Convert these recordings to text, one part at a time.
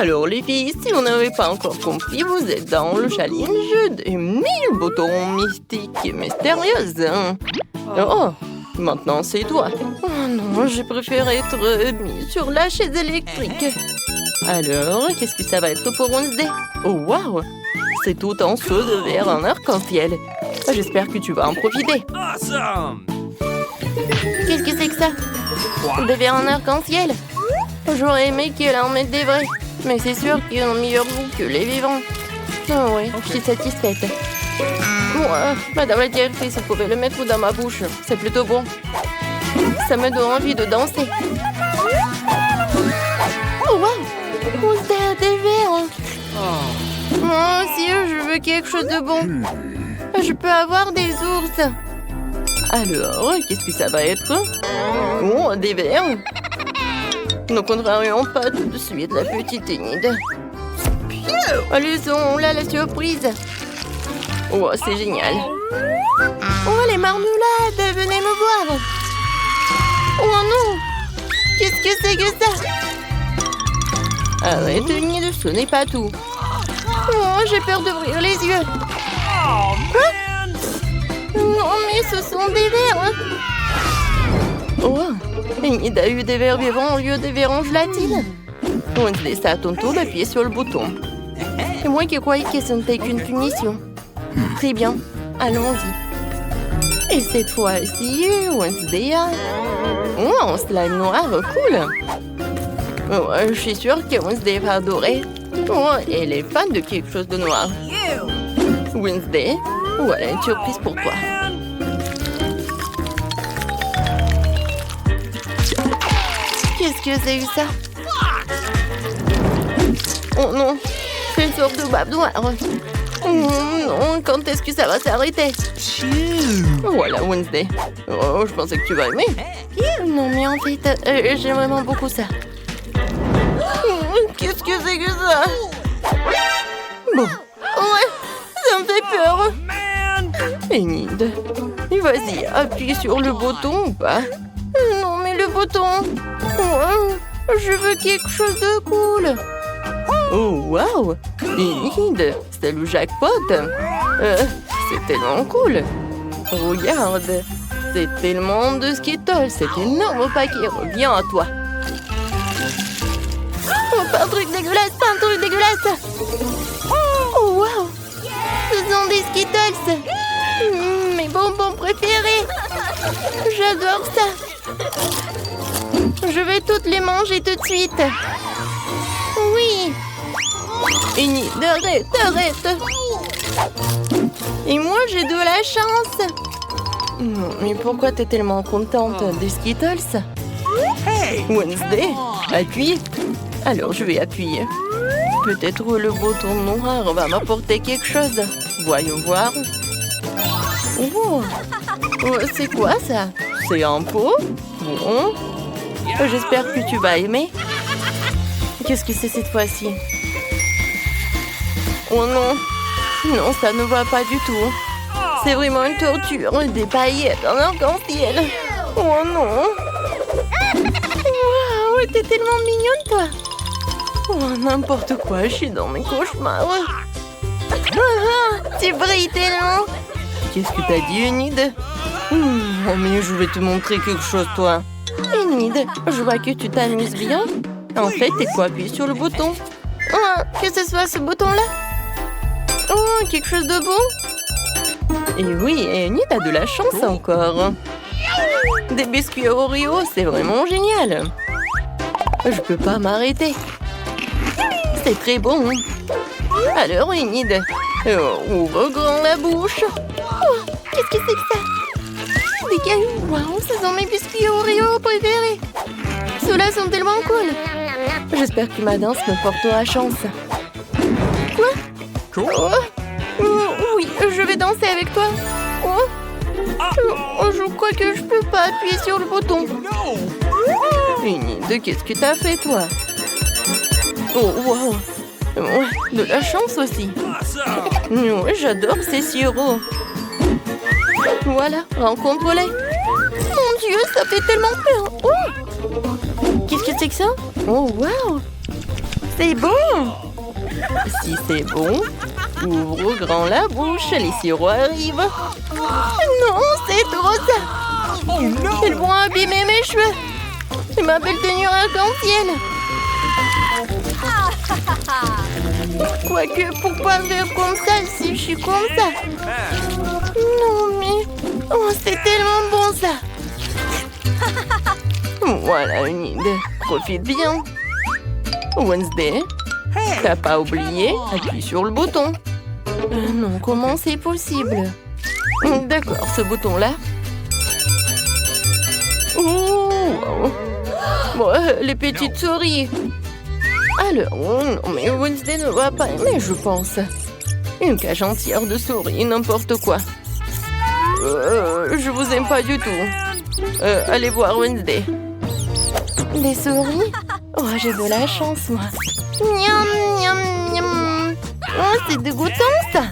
Alors les filles, si vous n'avez pas encore compris, vous êtes dans le challenge des 1000 boutons mystiques et mystérieux. Oh, maintenant c'est toi. Oh non, j'ai préféré être mis sur la chaise électrique. Alors, qu'est-ce que ça va être pour Wednesday? Oh waouh, c'est tout en saut de verre en arc-en-ciel. J'espère que tu vas en profiter. Awesome! Qu'est-ce que c'est que ça? Des verres en arc-en-ciel? J'aurais aimé qu'elle en mette des vrais. Mais c'est sûr qu'ils ont meilleur goût que les vivants. Oh oui, je suis satisfaite. Madame la directrice, vous pouvez le mettre dans ma bouche. C'est plutôt bon. Ça me donne envie de danser. Oh wow! Wednesday a des verres. Moi aussi, je veux quelque chose de bon. Je peux avoir des ours. Alors, qu'est-ce que ça va être? Oh, des verres. Ne contrarions pas tout de suite la petite Enid. Allez, là la surprise. Oh, c'est génial. Oh, les marmelades, venez me voir. Oh non, qu'est-ce que c'est que ça? Arrête, Enid, ce n'est pas tout. Oh, j'ai peur d'ouvrir les yeux. Oh, man! Non, mais ce sont des vers. Oh, Enid a eu des vers vivants au lieu des vers en gelatine. Wednesday, c'est à ton tour d'appuyer sur le bouton. C'est moi qui croyais que ce n'était qu'une punition. Très bien, allons-y. Et cette fois-ci, Wednesday a... Oh, un slime noir, cool. Oh, je suis sûre que Wednesday va adorer. Oh, elle est fan de quelque chose de noir. Wednesday, voilà une surprise pour toi. Qu'est-ce que c'est que ça? Oh non, c'est une sorte de babe noire. Oh non, quand est-ce que ça va s'arrêter? Voilà, Wednesday. Oh, je pensais que tu vas aimer. Non, mais en fait, j'aime vraiment beaucoup ça. Qu'est-ce que c'est que ça? Bon, ouais, ça me fait peur. Enid, vas-y, appuie sur le bouton ou pas? Non, mais le bouton... je veux quelque chose de cool. Oh, wow! Enid, c'est le jackpot. C'est tellement cool. Regarde, c'est tellement de Skittles. Cet énorme paquet revient à toi. Oh, pas un truc dégueulasse, pas un truc dégueulasse. Oh, wow! Ce sont des Skittles. Mes bonbons préférés. J'adore ça. Je vais toutes les manger tout de suite. Oui. Enid, arrête. Et moi, j'ai de la chance. Mais pourquoi t'es tellement contente des Skittles? Wednesday, appuie. Alors, je vais appuyer. Peut-être le bouton noir va m'apporter quelque chose. Voyons voir. Oh, c'est quoi ça? C'est un pot? Bon. J'espère que tu vas aimer. Qu'est-ce que c'est cette fois-ci? Oh non. Non, ça ne va pas du tout. C'est vraiment une torture. Des paillettes en arc-en-ciel. Oh non. Waouh, t'es tellement mignonne, toi. Oh, n'importe quoi, je suis dans mes cauchemars. Tu brilles tellement. Qu'est-ce que t'as dit, Enid? Oh, mais je vais te montrer quelque chose, toi. Enid, je vois que tu t'amuses bien. En fait, il faut appuyer sur le bouton. Oh, que ce soit ce bouton-là. Oh, quelque chose de bon. Et oui, Enid a de la chance encore. Des biscuits Oreo, c'est vraiment génial. Je peux pas m'arrêter. C'est très bon. Alors, Enid, ouvre grand la bouche. Oh, qu'est-ce que c'est que ça? Des cailloux. Waouh, ce sont mes biscuits Oreo préférés. Ceux-là sont tellement cool. J'espère que ma danse me portera chance. Quoi? Oui, je vais danser avec toi. Je crois que je peux pas appuyer sur le bouton. Enid, qu'est-ce que t'as fait, toi? Oh, wow. De la chance aussi. J'adore ces sirops. Voilà, rencontre-les. Mon Dieu, ça fait tellement peur. Oh, qu'est-ce que c'est que ça? Oh, wow. C'est bon! Si c'est bon, ouvre grand la bouche, les sirops arrivent. Non, c'est trop ça! Oh no! Ils vont abîmer mes cheveux! Et ma belle tenue arc-en-ciel! Quoique, pourquoi faire comme ça si je suis comme ça? Non, mais... Oh, c'est tellement bon, ça! Voilà une idée. Profite bien. Wednesday, t'as pas oublié? Appuie sur le bouton. Non, comment c'est possible? D'accord, ce bouton-là. Oh, wow. Bon, les petites souris. Alors, oh non, mais Wednesday ne va pas aimer, je pense. Une cage entière de souris, n'importe quoi. Je vous aime pas du tout. Allez voir Wednesday. Des souris? Oh, j'ai de la chance, moi. Miam, miam, miam. Oh, c'est dégoûtant, ça.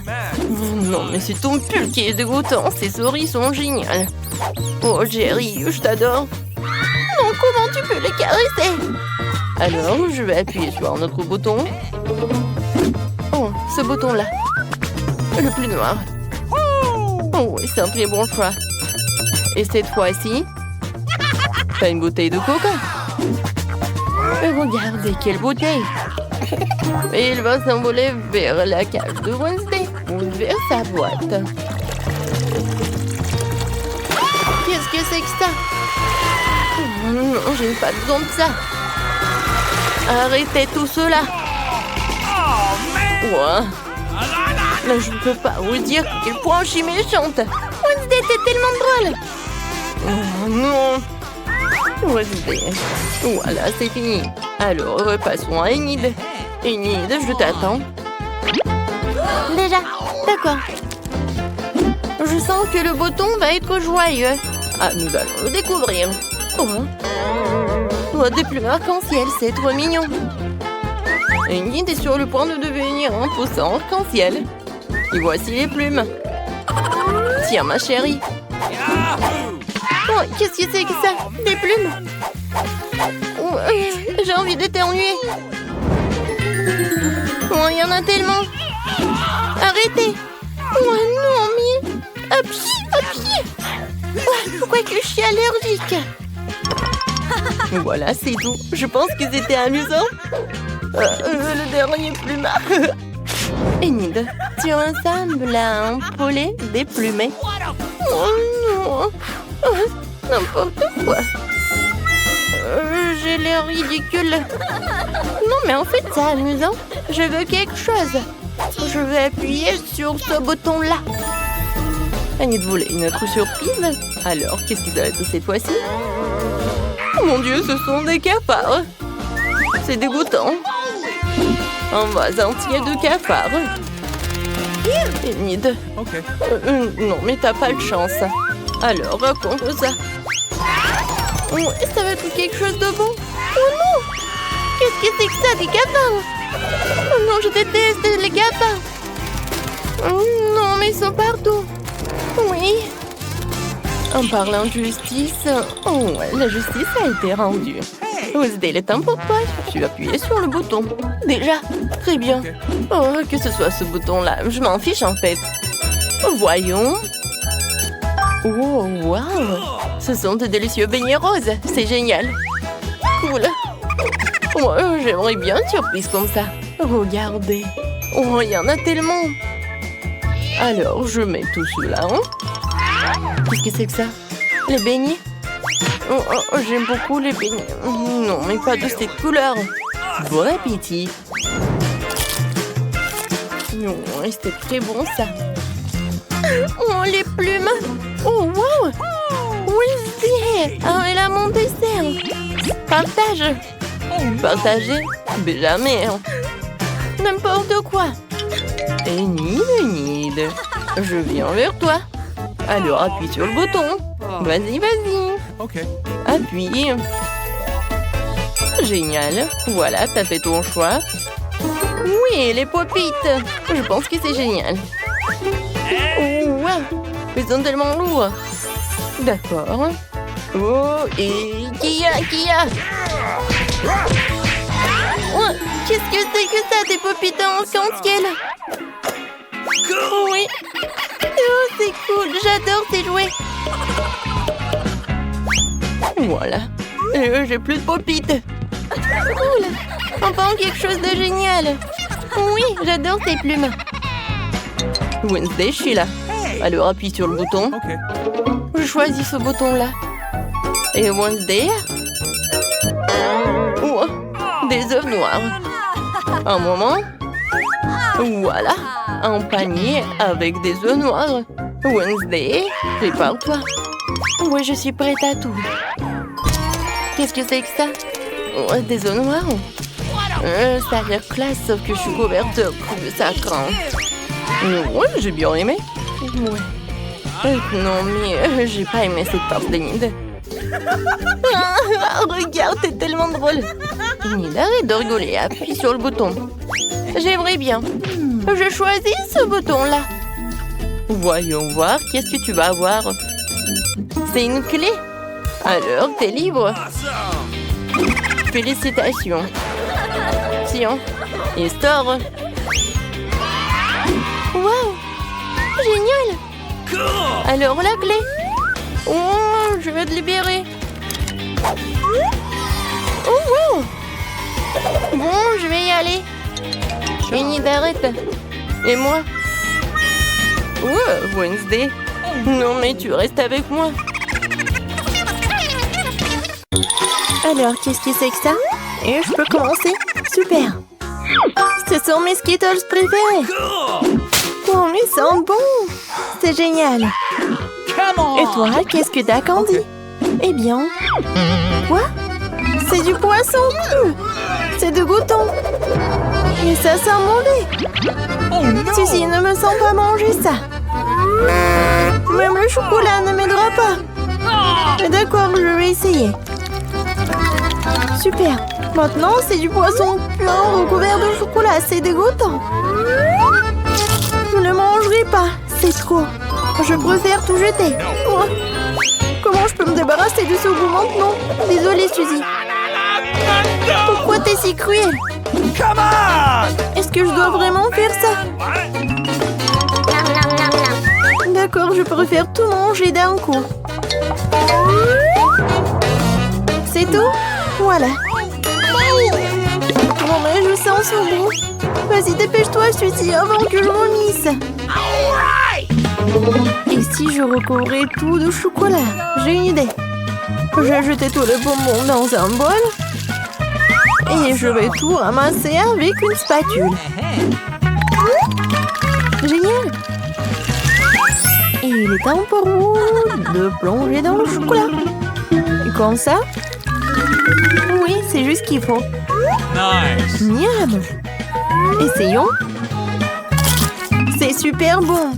Non, mais c'est ton pull qui est dégoûtant. Ces souris sont géniales. Oh, Jerry, je t'adore. Non, comment tu peux les caresser? Alors, je vais appuyer sur notre bouton. Oh, ce bouton-là. Le plus noir. Oh, oui, c'est un très bon choix. Et cette fois-ci, t'as une bouteille de coca. Regardez, quelle bouteille! Et il va s'envoler vers la cage de Wednesday, ou vers sa boîte. Qu'est-ce que c'est que ça? Oh non, j'ai pas besoin de ça. Arrêtez tout cela. Ouais. Là, je ne peux pas vous dire à quel point je suis méchante. Wednesday, t'es tellement drôle. Oh non. Wednesday. Voilà, c'est fini. Alors, repassons à Enid. Enid, je t'attends. Déjà, d'accord. Je sens que le bouton va être joyeux. Ah, nous allons le découvrir. Oh, oh des plumes arc-en-ciel, c'est trop mignon. Enid est sur le point de devenir un poussin arc-en-ciel. Et voici les plumes. Tiens, ma chérie. Oh, qu'est-ce que c'est que ça? Des plumes? Oh, j'ai envie d'éternuer. Oh, il y en a tellement. Arrêtez. Oh non, mais... À pied. Oh, pourquoi que je suis allergique? Voilà, c'est tout. Je pense que c'était amusant. Le dernier plumard. Enid, tu ressembles à un poulet déplumé. Oh non. Oh, n'importe quoi. J'ai l'air ridicule. Non, mais en fait, c'est amusant. Je veux quelque chose. Je vais appuyer sur ce bouton-là. Enid voulait une autre surprise. Alors, qu'est-ce que ça va être cette fois-ci? Oh mon Dieu, ce sont des cafards. C'est dégoûtant. Un vase entier de cafards. Enid. Okay. Non, mais t'as pas de chance. Alors, raconte ça. Oh, ça va être quelque chose de bon. Oh non! Qu'est-ce que c'est que ça, des cafards? Oh non, je déteste les cafards. Oh non, mais ils sont partout. Oui. En parlant de justice, oh, la justice a été rendue. Wednesday, il est temps pour toi. Tu appuies sur le bouton. Déjà, très bien. Oh, que ce soit ce bouton-là, je m'en fiche en fait. Voyons. Oh, wow! Ce sont de délicieux beignets roses. C'est génial. Cool. Oh, j'aimerais bien une surprise comme ça. Regardez. Oh, il y en a tellement. Alors, je mets tout cela. Qu'est-ce que c'est que ça? Les beignets? Oh, j'aime beaucoup les beignets. Non, mais pas de cette couleur. Bon appétit. Non, c'était très bon ça. Oh, les plumes. Oh, wow. Wednesday. Ah, elle a mon dessert. Partage. Partager? Mais jamais. N'importe quoi. Enid. Je viens vers toi. Alors, appuie sur le bouton. Vas-y. Ok. Appuie. Génial. Voilà, t'as fait ton choix. Oui, les popites. Je pense que c'est génial. Oh, wow. Ils sont tellement lourds. D'accord. Oh, et qui a? Oh, qu'est-ce que que c'est que ça, des popites en arc-en-ciel? Oui. Oh, c'est cool. J'adore ces jouets. Voilà. J'ai plus de popites. Cool. Enfin, quelque chose de génial. Oui, j'adore ces plumes. Wednesday, je suis là. Alors, appuie sur le bouton. Okay. Je choisis ce bouton-là. Et Wednesday. Oh, des œufs noirs. Un moment. Voilà. Un panier avec des œufs noirs. Wednesday, prépare-toi. Oui, je suis prête à tout. Qu'est-ce que c'est que ça? Oh, des œufs noirs. Ça a l'air classe, sauf que je suis couverte de ça craint. Oui, j'ai bien aimé. Ouais. Non, mais j'ai pas aimé cette part d'Enid. Regarde, c'est tellement drôle. Enid, arrête de rigoler, appuie sur le bouton. J'aimerais bien. Je choisis ce bouton-là. Voyons voir, qu'est-ce que tu vas avoir? C'est une clé. Alors, t'es libre. Awesome. Félicitations. Tiens, et store. Wow, génial. Cool. Alors, la clé. Oh, je vais te libérer. Oh, wow. Bon, je vais y aller. Enid, arrête. Et moi? Ouais, Wednesday. Non, mais tu restes avec moi. Alors, qu'est-ce que c'est que ça? Et je peux commencer? Super. Ce sont mes Skittles préférés. Cool. Oh, mais ils sont bons. C'est génial. Et toi, qu'est-ce que t'as, Candy? Eh bien... Quoi? C'est du poisson cru. C'est dégoûtant. Et ça sent mauvais. Suzy, ne me sens pas manger ça. Même le chocolat ne m'aidera pas. D'accord, je vais essayer. Super. Maintenant, c'est du poisson blanc recouvert de chocolat. C'est dégoûtant. Je ne mangerai pas. C'est trop. Je préfère tout jeter. Oh. Comment je peux me débarrasser de ce goût maintenant? Désolée, Suzy. Pourquoi t'es si cruelle? Come on. Est-ce que je dois vraiment faire ça? D'accord, je préfère tout manger d'un coup. C'est tout? Voilà. Bon, mais je sens son goût. Vas-y, dépêche-toi, Suzy, avant que je vomisse. Et si je recouvrais tout de chocolat? J'ai une idée. J'ai jeté tous les bonbons dans un bol. Et je vais tout ramasser avec une spatule. Génial! Et il est temps pour vous de plonger dans le chocolat. Et comme ça? Oui, c'est juste ce qu'il faut. Nice. Miam! Essayons. C'est super bon.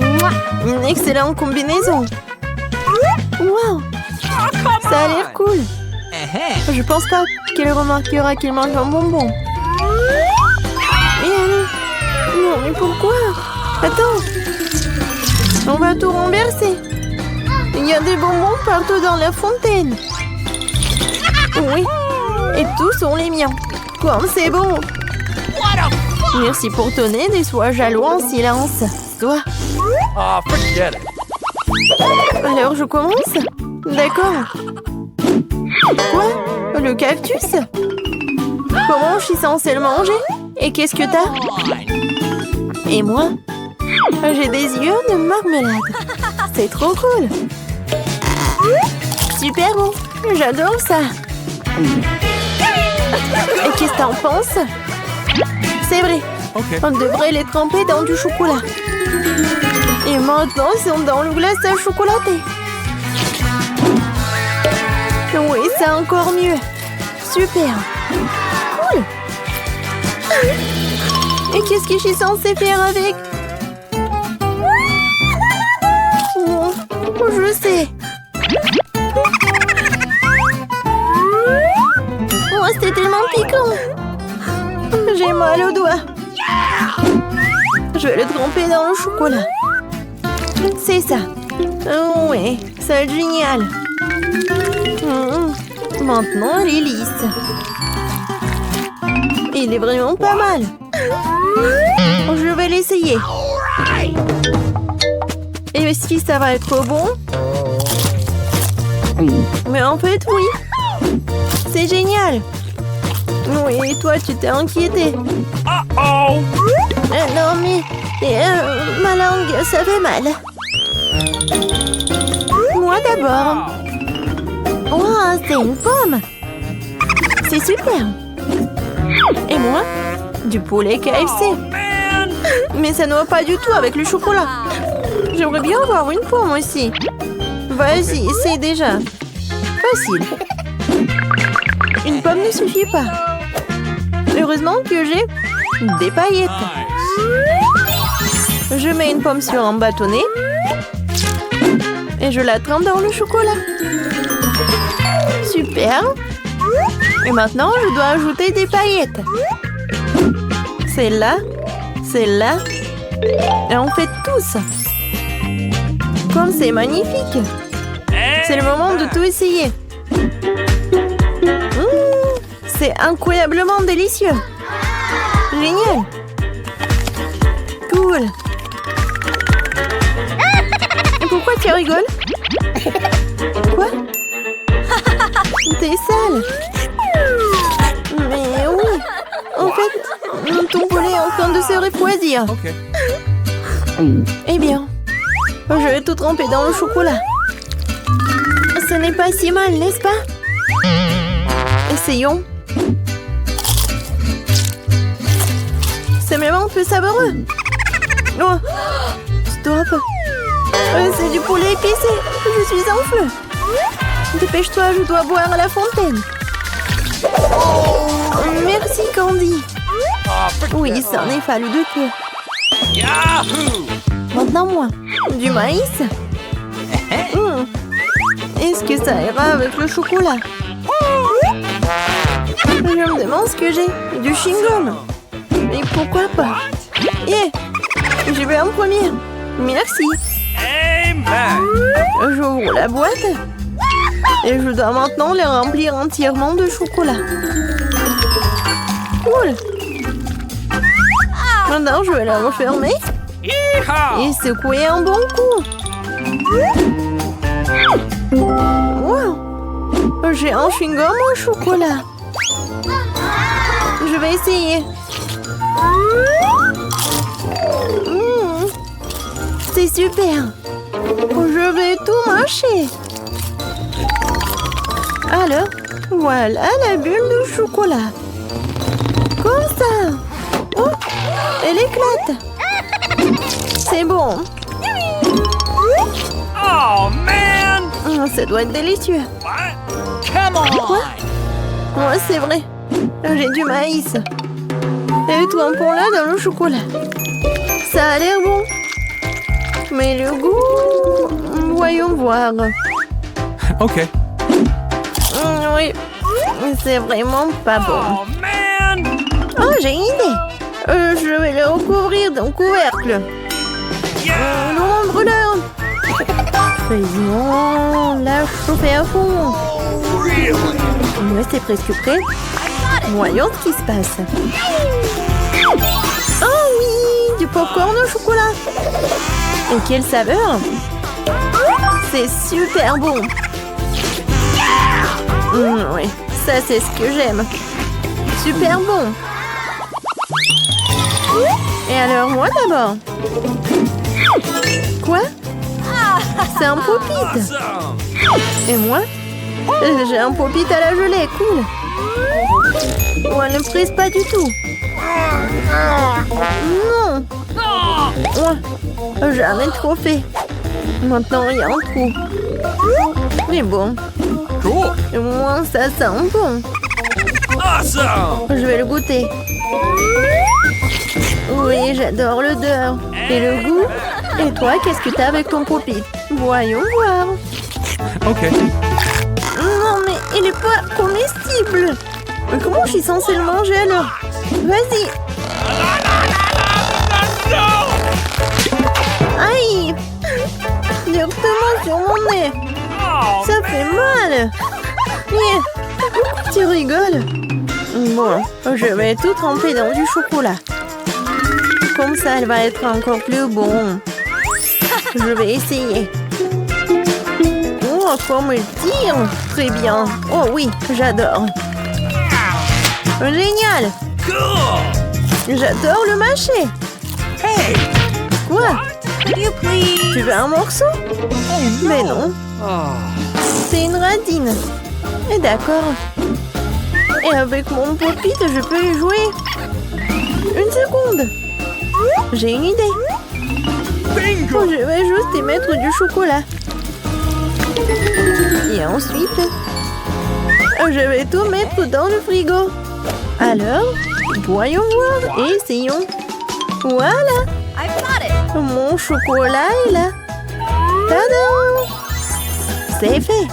Mouah. Une excellente combinaison. Wow! Ça a l'air cool. Je pense pas qu'elle remarquera qu'il mange un bonbon. Et allez. Non, mais pourquoi? Attends. On va tout renverser. Il y a des bonbons partout dans la fontaine. Oui. Et tous sont les miens. Comme c'est bon. Merci pour ton aide et sois jaloux en silence. Toi. Oh, forget it. Alors je commence? D'accord. Quoi? Le cactus? Comment je suis censée le manger? Et qu'est-ce que t'as? Et moi? J'ai des yeux de marmelade. C'est trop cool. Super bon. J'adore ça. Et qu'est-ce que t'en penses? C'est vrai. Okay. On devrait les tremper dans du chocolat. Et maintenant, ils sont dans le glaçage chocolaté. Oui, c'est encore mieux. Super. Cool. Et qu'est-ce que je suis censée faire avec? Oh, je sais. Oh, c'était tellement piquant. J'ai mal au doigt. Je vais le tremper dans le chocolat. C'est ça. Oh, oui, c'est génial. Maintenant, elle est lisse. Il est vraiment pas mal. Je vais l'essayer. Et est-ce que ça va être bon? Mais en fait, oui. C'est génial. Oui, et toi, tu t'es inquiété. Uh-oh! Non, mais ma langue, ça fait mal. Moi d'abord. Wow, c'est une pomme. C'est super. Et moi, du poulet KFC. Man! Mais ça ne va pas du tout avec le chocolat. J'aimerais bien avoir une pomme aussi. Vas-y, essaye déjà. Facile. Une pomme ne suffit pas. Heureusement que j'ai des paillettes. Nice. Je mets une pomme sur un bâtonnet et je la trempe dans le chocolat. Super. Et maintenant, je dois ajouter des paillettes. Celle-là, celle-là. Et on fait tous. Comme c'est magnifique. C'est le moment de tout essayer. C'est incroyablement délicieux. Génial. Cool. Et pourquoi tu rigoles? Quoi? T'es sale. Mais oui. En fait, ton poulet est en train de se refroidir. Okay. Eh bien, je vais tout tremper dans le chocolat. Ce n'est pas si mal, n'est-ce pas? Essayons. C'est même un peu savoureux. Oh, stop. C'est du poulet épicé. Je suis en feu. Dépêche-toi, je dois boire à la fontaine. Merci, Candy. Oui, ça en est fallu de peu. Yahoo! Maintenant, moi. Du maïs. Est-ce que ça ira avec le chocolat? Je me demande ce que j'ai. Du chewing-gum. Mais pourquoi pas? Yeah. Je vais en premier. Merci. Amen! J'ouvre la boîte. Et je dois maintenant les remplir entièrement de chocolat. Cool. Maintenant, je vais la refermer Yeehaw! et secouer un bon coup. Wow. J'ai un chewing-gum au chocolat. Je vais essayer. C'est super. Je vais tout mâcher. Alors, voilà la bulle de chocolat. Comme ça. Oh, elle éclate. C'est bon. Oh, man! Ça doit être délicieux. What? Come on! Quoi? Moi, c'est vrai. J'ai du maïs. Et toi, un là dans le chocolat. Ça a l'air bon. Mais le goût... Voyons voir. Okay. Oui, c'est vraiment pas bon. Oh, man! Oh, j'ai une idée. Je vais le recouvrir d'un couvercle. Yeah! Non, brûleur. Faisons la chauffer à fond. Really? Ouais, c'est presque prêt. Voyons ce qui se passe. Oh oui, du popcorn au chocolat. Et quelle saveur! C'est super bon. Oui, ça c'est ce que j'aime. Super bon. Et alors moi d'abord. Quoi? C'est un pop-it. Awesome! Et moi? J'ai un pop-it à la gelée, cool. Oh, elle ne frise pas du tout. Non. Oh, jamais trop fait. Maintenant, il y a un trou. Mais bon, Cool! au moins ça sent bon. Awesome! Je vais le goûter. Oui, j'adore l'odeur. Et le goût? Et toi, qu'est-ce que t'as avec ton pop-it? Voyons voir. Okay. Non, mais il n'est pas comestible. Mais comment je suis censée le manger alors? Vas-y. Aïe! Directement sur mon nez. Oh, Ça fait mal. Yeah. Pourquoi tu rigoles? Bon, je vais tout tremper dans du chocolat. Comme ça, elle va être encore plus bon. Je vais essayer. Oh, comme elle tire. Très bien. Oh oui, j'adore. Génial. Cool. J'adore le mâcher. Hey. Quoi? Could you please? Tu veux un morceau? Mais non, c'est une radine. Et d'accord. Et avec mon pop-it, je peux y jouer. Une seconde. J'ai une idée. Bingo. Je vais juste y mettre du chocolat. Et ensuite, je vais tout mettre dans le frigo. Alors, voyons voir et essayons. Voilà, mon chocolat est là. Tadam! C'est fait.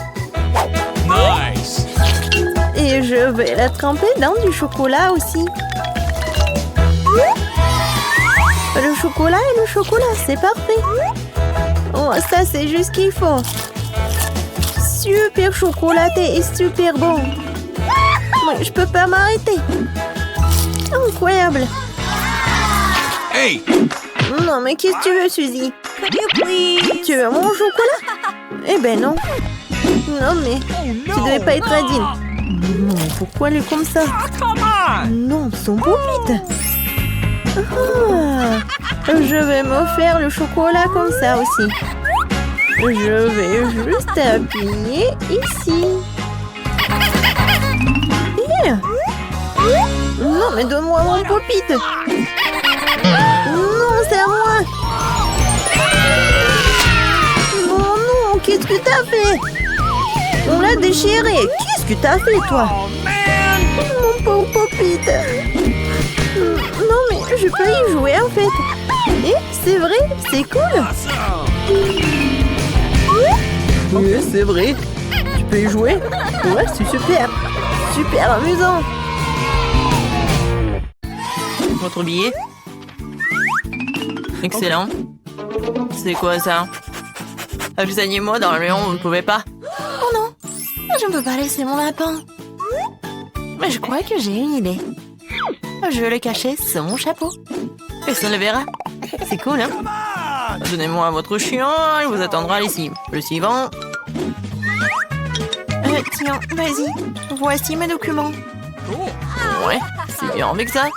Nice. Et je vais la tremper dans du chocolat aussi. Le chocolat et le chocolat, c'est parfait. Oh, ça, c'est juste ce qu'il faut. Super chocolaté et super bon. Oui, je peux pas m'arrêter. Incroyable. Hey. Non, mais qu'est-ce que tu veux, Suzy? Tu veux mon chocolat? Eh ben non. Non, mais tu devais pas être radine. Non, pourquoi elle est comme ça? Come on. Non, son pop-it. Je vais me faire le chocolat comme ça aussi. Je vais juste appuyer ici. Yeah. Non, mais donne-moi mon pop-it. Non, c'est à moi. Oh non, qu'est-ce que t'as fait? On l'a déchiré. Qu'est-ce que t'as fait, toi? Oh man. Mon pauvre pop-it. Non, mais je peux y jouer en fait. Et c'est vrai, c'est cool. Awesome. Oui, c'est vrai. Tu peux y jouer? Ouais, c'est super. Super amusant. Votre billet? Excellent. C'est quoi ça? Accompagnez-moi dans le lion, vous ne pouvez pas? Oh non, je ne peux pas laisser mon lapin. Mais je crois que j'ai une idée. Je vais le cacher sous mon chapeau. Personne ne le verra. C'est cool, hein? Come on. Donnez-moi votre chien, il vous attendra ici. Le suivant. Tiens, vas-y. Voici mes documents. Cool. Ouais, c'est bien avec ça.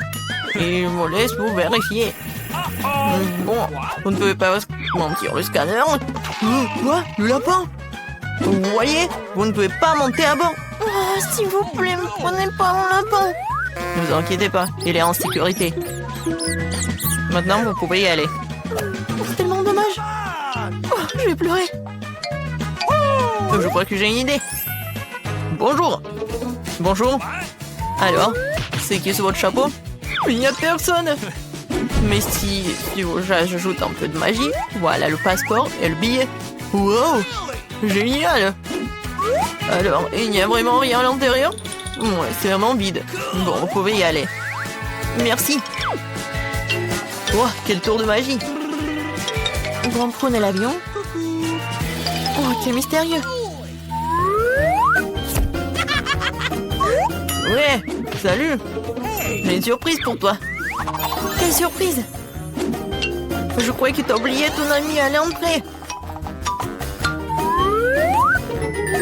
Et je vous laisse vous vérifier. Bon, vous ne pouvez pas mentir le scanner. Quoi? Le lapin? Vous voyez? Vous ne pouvez pas monter à bord. Oh, s'il vous plaît, ne prenez pas mon lapin. Ne vous inquiétez pas, il est en sécurité. Maintenant, vous pouvez y aller. C'est tellement dommage. Oh, je vais pleurer. Je crois que j'ai une idée. Bonjour. Bonjour. Alors, c'est qui sur votre chapeau? Il n'y a personne. Mais si j'ajoute un peu de magie, voilà le passeport et le billet. Wow, génial. Alors, il n'y a vraiment rien à l'intérieur? Ouais, c'est vraiment vide. Bon, vous pouvez y aller. Merci. Oh, quel tour de magie. Bon, prenez l'avion. Oh, quel mystérieux. Ouais, salut. J'ai une surprise pour toi. Quelle surprise. Je croyais que t'as oublié ton ami à l'entrée.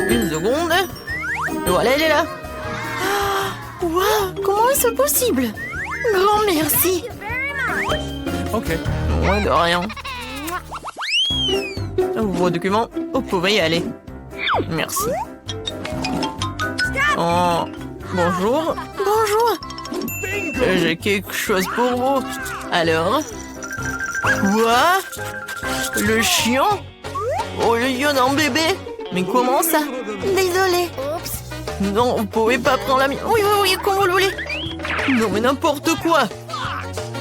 Une seconde. Voilà, elle est là. Waouh, comment est-ce possible? Grand merci. Okay. Ouais, de rien. Vos documents, vous pouvez y aller. Merci. Oh, bonjour. Bonjour. J'ai quelque chose pour vous. Alors? Quoi? Le chien? Oh, il y en a un bébé? Mais comment ça? Désolée. Non, vous pouvez pas prendre la mienne. Oui, oui, oui, comme vous le voulez. Non, mais n'importe quoi.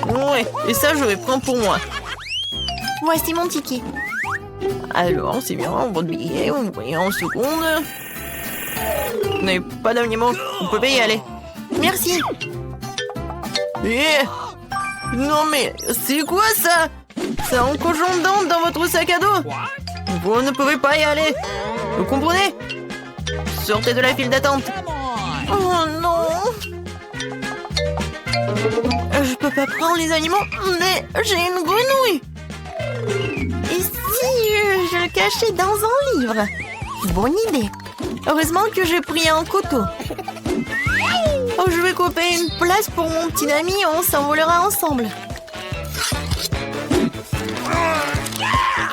Ouais, et ça, je vais prendre pour moi. Voici mon ticket. Alors, c'est bien, votre billet, vous voyez en seconde. Vous n'avez pas d'animaux, vous pouvez y aller. Merci. Non mais, c'est quoi ça? C'est un cochon d'Inde dans votre sac à dos? Vous ne pouvez pas y aller. Vous comprenez? Sortez de la file d'attente. Oh non. pas prendre les animaux, mais j'ai une grenouille. Et si je le cachais dans un livre? Bonne idée. Heureusement que j'ai pris un couteau. Oh, je vais couper une place pour mon petit ami, on s'envolera ensemble.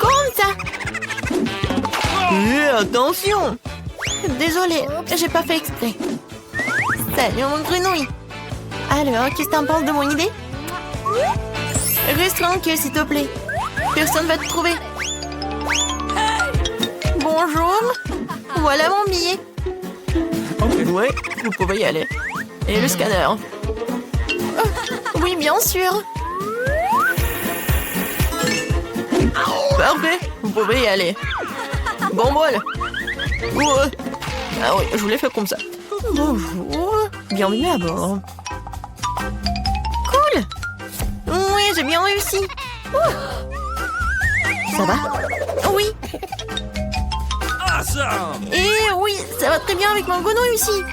Comme ça. Attention. Désolée, j'ai pas fait exprès. Salut mon grenouille. Alors, qu'est-ce que t'en penses de mon idée? Reste tranquille, s'il te plaît. Personne va te trouver. Bonjour. Voilà mon billet. Oui, vous pouvez y aller. Et le scanner. Oh, oui, bien sûr. Parfait, vous pouvez y aller. Bon bol. Ouais. Ah oui, je vous l'ai fait comme ça. Bonjour, bienvenue à bord. Cool. Oui, j'ai bien réussi. Ça va? Oui. Awesome! Et oui, ça va très bien avec mon grenouille ici.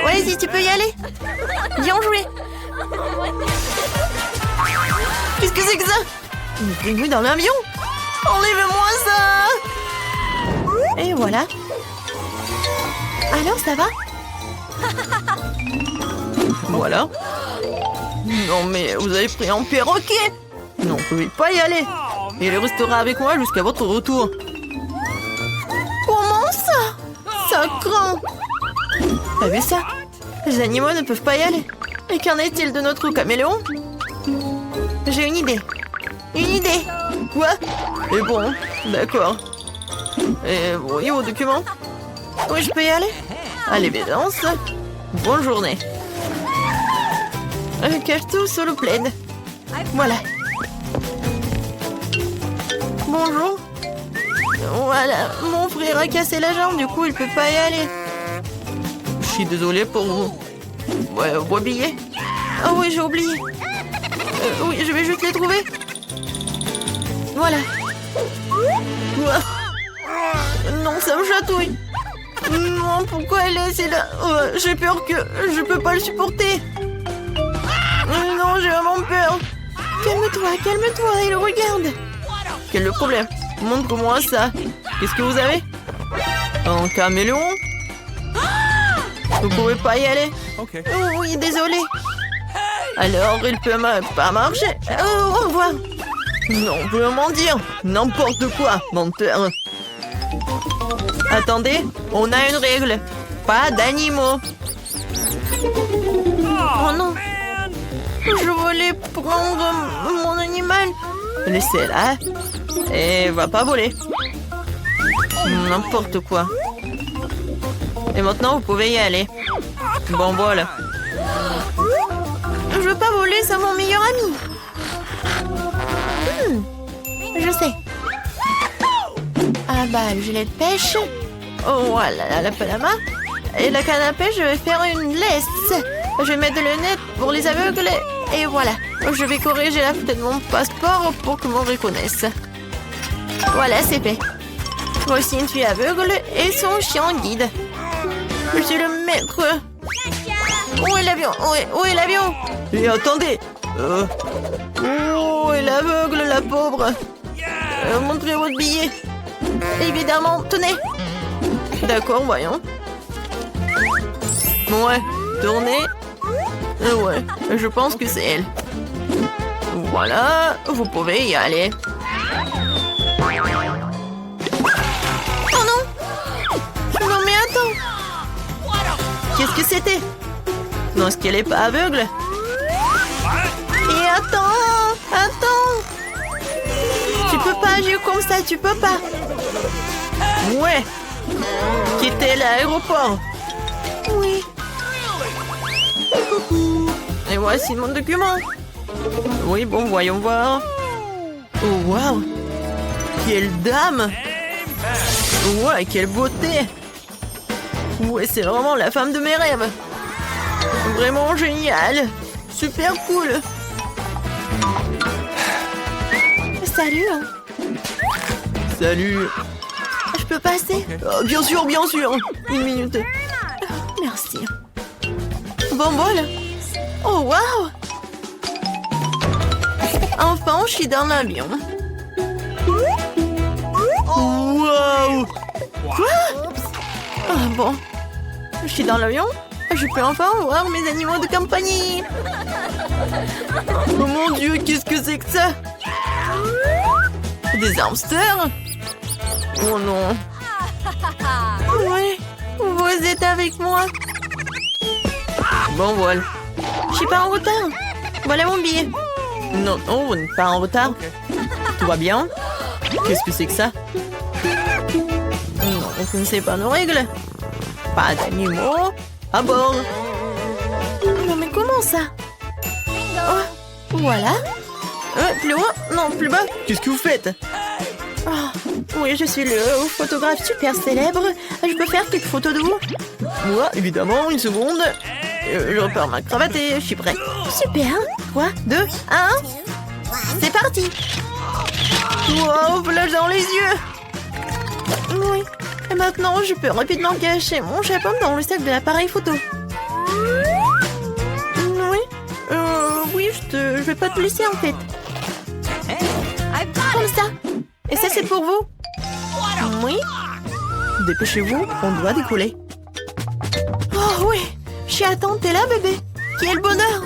Vas-y, tu peux y aller. Bien joué. Qu'est-ce que c'est que ça? Une grenouille dans l'avion? Enlève-moi ça. Et voilà. Alors, ça va? Voilà. Non, mais vous avez pris un perroquet. Non, vous ne pouvez pas y aller. Et il restera avec moi jusqu'à votre retour. Comment ça? Ça craint. T'as vu ça? Les animaux ne peuvent pas y aller. Et qu'en est-il de notre caméléon? J'ai une idée. Une idée. Quoi? Et bon, d'accord. Et oui, vos documents? Oui, je peux y aller? À l'évidence. Bonne journée. Cache-tout sous le plaid. Voilà. Bonjour. Voilà, mon frère a cassé la jambe, du coup il peut pas y aller. Je suis désolée pour vous. Ouais, vos billets. Ah oui, j'ai oublié. Oui, je vais juste les trouver. Voilà. Ouah. Non, ça me chatouille. Non, pourquoi elle est laissée là? J'ai peur que je peux pas le supporter. Non, j'ai vraiment peur. Calme-toi, calme-toi, il regarde. Quel est le problème? Montre-moi ça. Qu'est-ce que vous avez? Un caméléon? Vous pouvez pas y aller? Ok. Oh oui, désolé. Alors, il peut pas marcher. Oh, au revoir. Non, vous pouvez m'en dire. N'importe quoi, menteur. Attendez, on a une règle. Pas d'animaux. Oh non. Je voulais prendre mon animal. Laissez-la. Et va pas voler. N'importe quoi. Et maintenant, vous pouvez y aller. Bon, voilà. Je veux pas voler, c'est mon meilleur ami. Je sais. Ah bah, le gilet de pêche. Oh, voilà, la palama. Et la canne à pêche, je vais faire une laisse. Je vais mettre le net pour les aveugles. Et voilà. Je vais corriger la photo de mon passeport pour que m'on reconnaisse. Voilà, c'est fait. Voici une fille aveugle et son chien guide. Je suis le maître. Où est l'avion? Où est l'avion? Et attendez. Où est l'aveugle, la pauvre? Montrez votre billet. Évidemment, tenez. D'accord, voyons. Ouais, tournez. Ouais, je pense que c'est elle. Voilà, vous pouvez y aller. Oh non! Non mais attends! Qu'est-ce que c'était? Non, est-ce qu'elle est pas aveugle? Et attends! Attends! Tu peux pas agir comme ça, tu peux pas! Ouais! Quittez l'aéroport! Oui! Et voici mon document! Oui, bon, voyons voir. Oh, waouh! Quelle dame! Ouais, quelle beauté! Ouais, c'est vraiment la femme de mes rêves! Vraiment génial! Super cool! Salut! Salut! Je peux passer? Bien sûr, bien sûr! Une minute. Merci. Bon bol! Oh, wow! Enfin, je suis dans l'avion. Wow! Quoi? Ah bon. Je suis dans l'avion. Je peux enfin voir mes animaux de compagnie. Oh mon Dieu, qu'est-ce que c'est que ça? Des hamsters? Oh non. Oui, vous êtes avec moi. Bon vol. Je suis pas en retard. Voilà mon billet. Non, non, vous n'êtes pas en retard. Tout va bien? Qu'est-ce que c'est que ça? Non, vous ne connaissez pas nos règles. Pas d'animaux à bord. Non mais comment ça? Oh, voilà. Plus haut? Non, plus bas. Qu'est-ce que vous faites? Oh, oui, je suis le photographe super célèbre. Je peux faire quelques photos de vous? Moi, évidemment, une seconde. Je repars ma cravate et je suis prêt. Super. 3, 2, 1. C'est parti. Wow, flash dans les yeux. Oui. Et maintenant, je peux rapidement cacher mon chapeau dans le sac de l'appareil photo. Oui. Oui, je vais pas te laisser en fait. Comme ça. Et ça, c'est pour vous. Oui. Dépêchez-vous, on doit décoller. Oh oui. Je suis à temps, t'es là, bébé? Quel bonheur!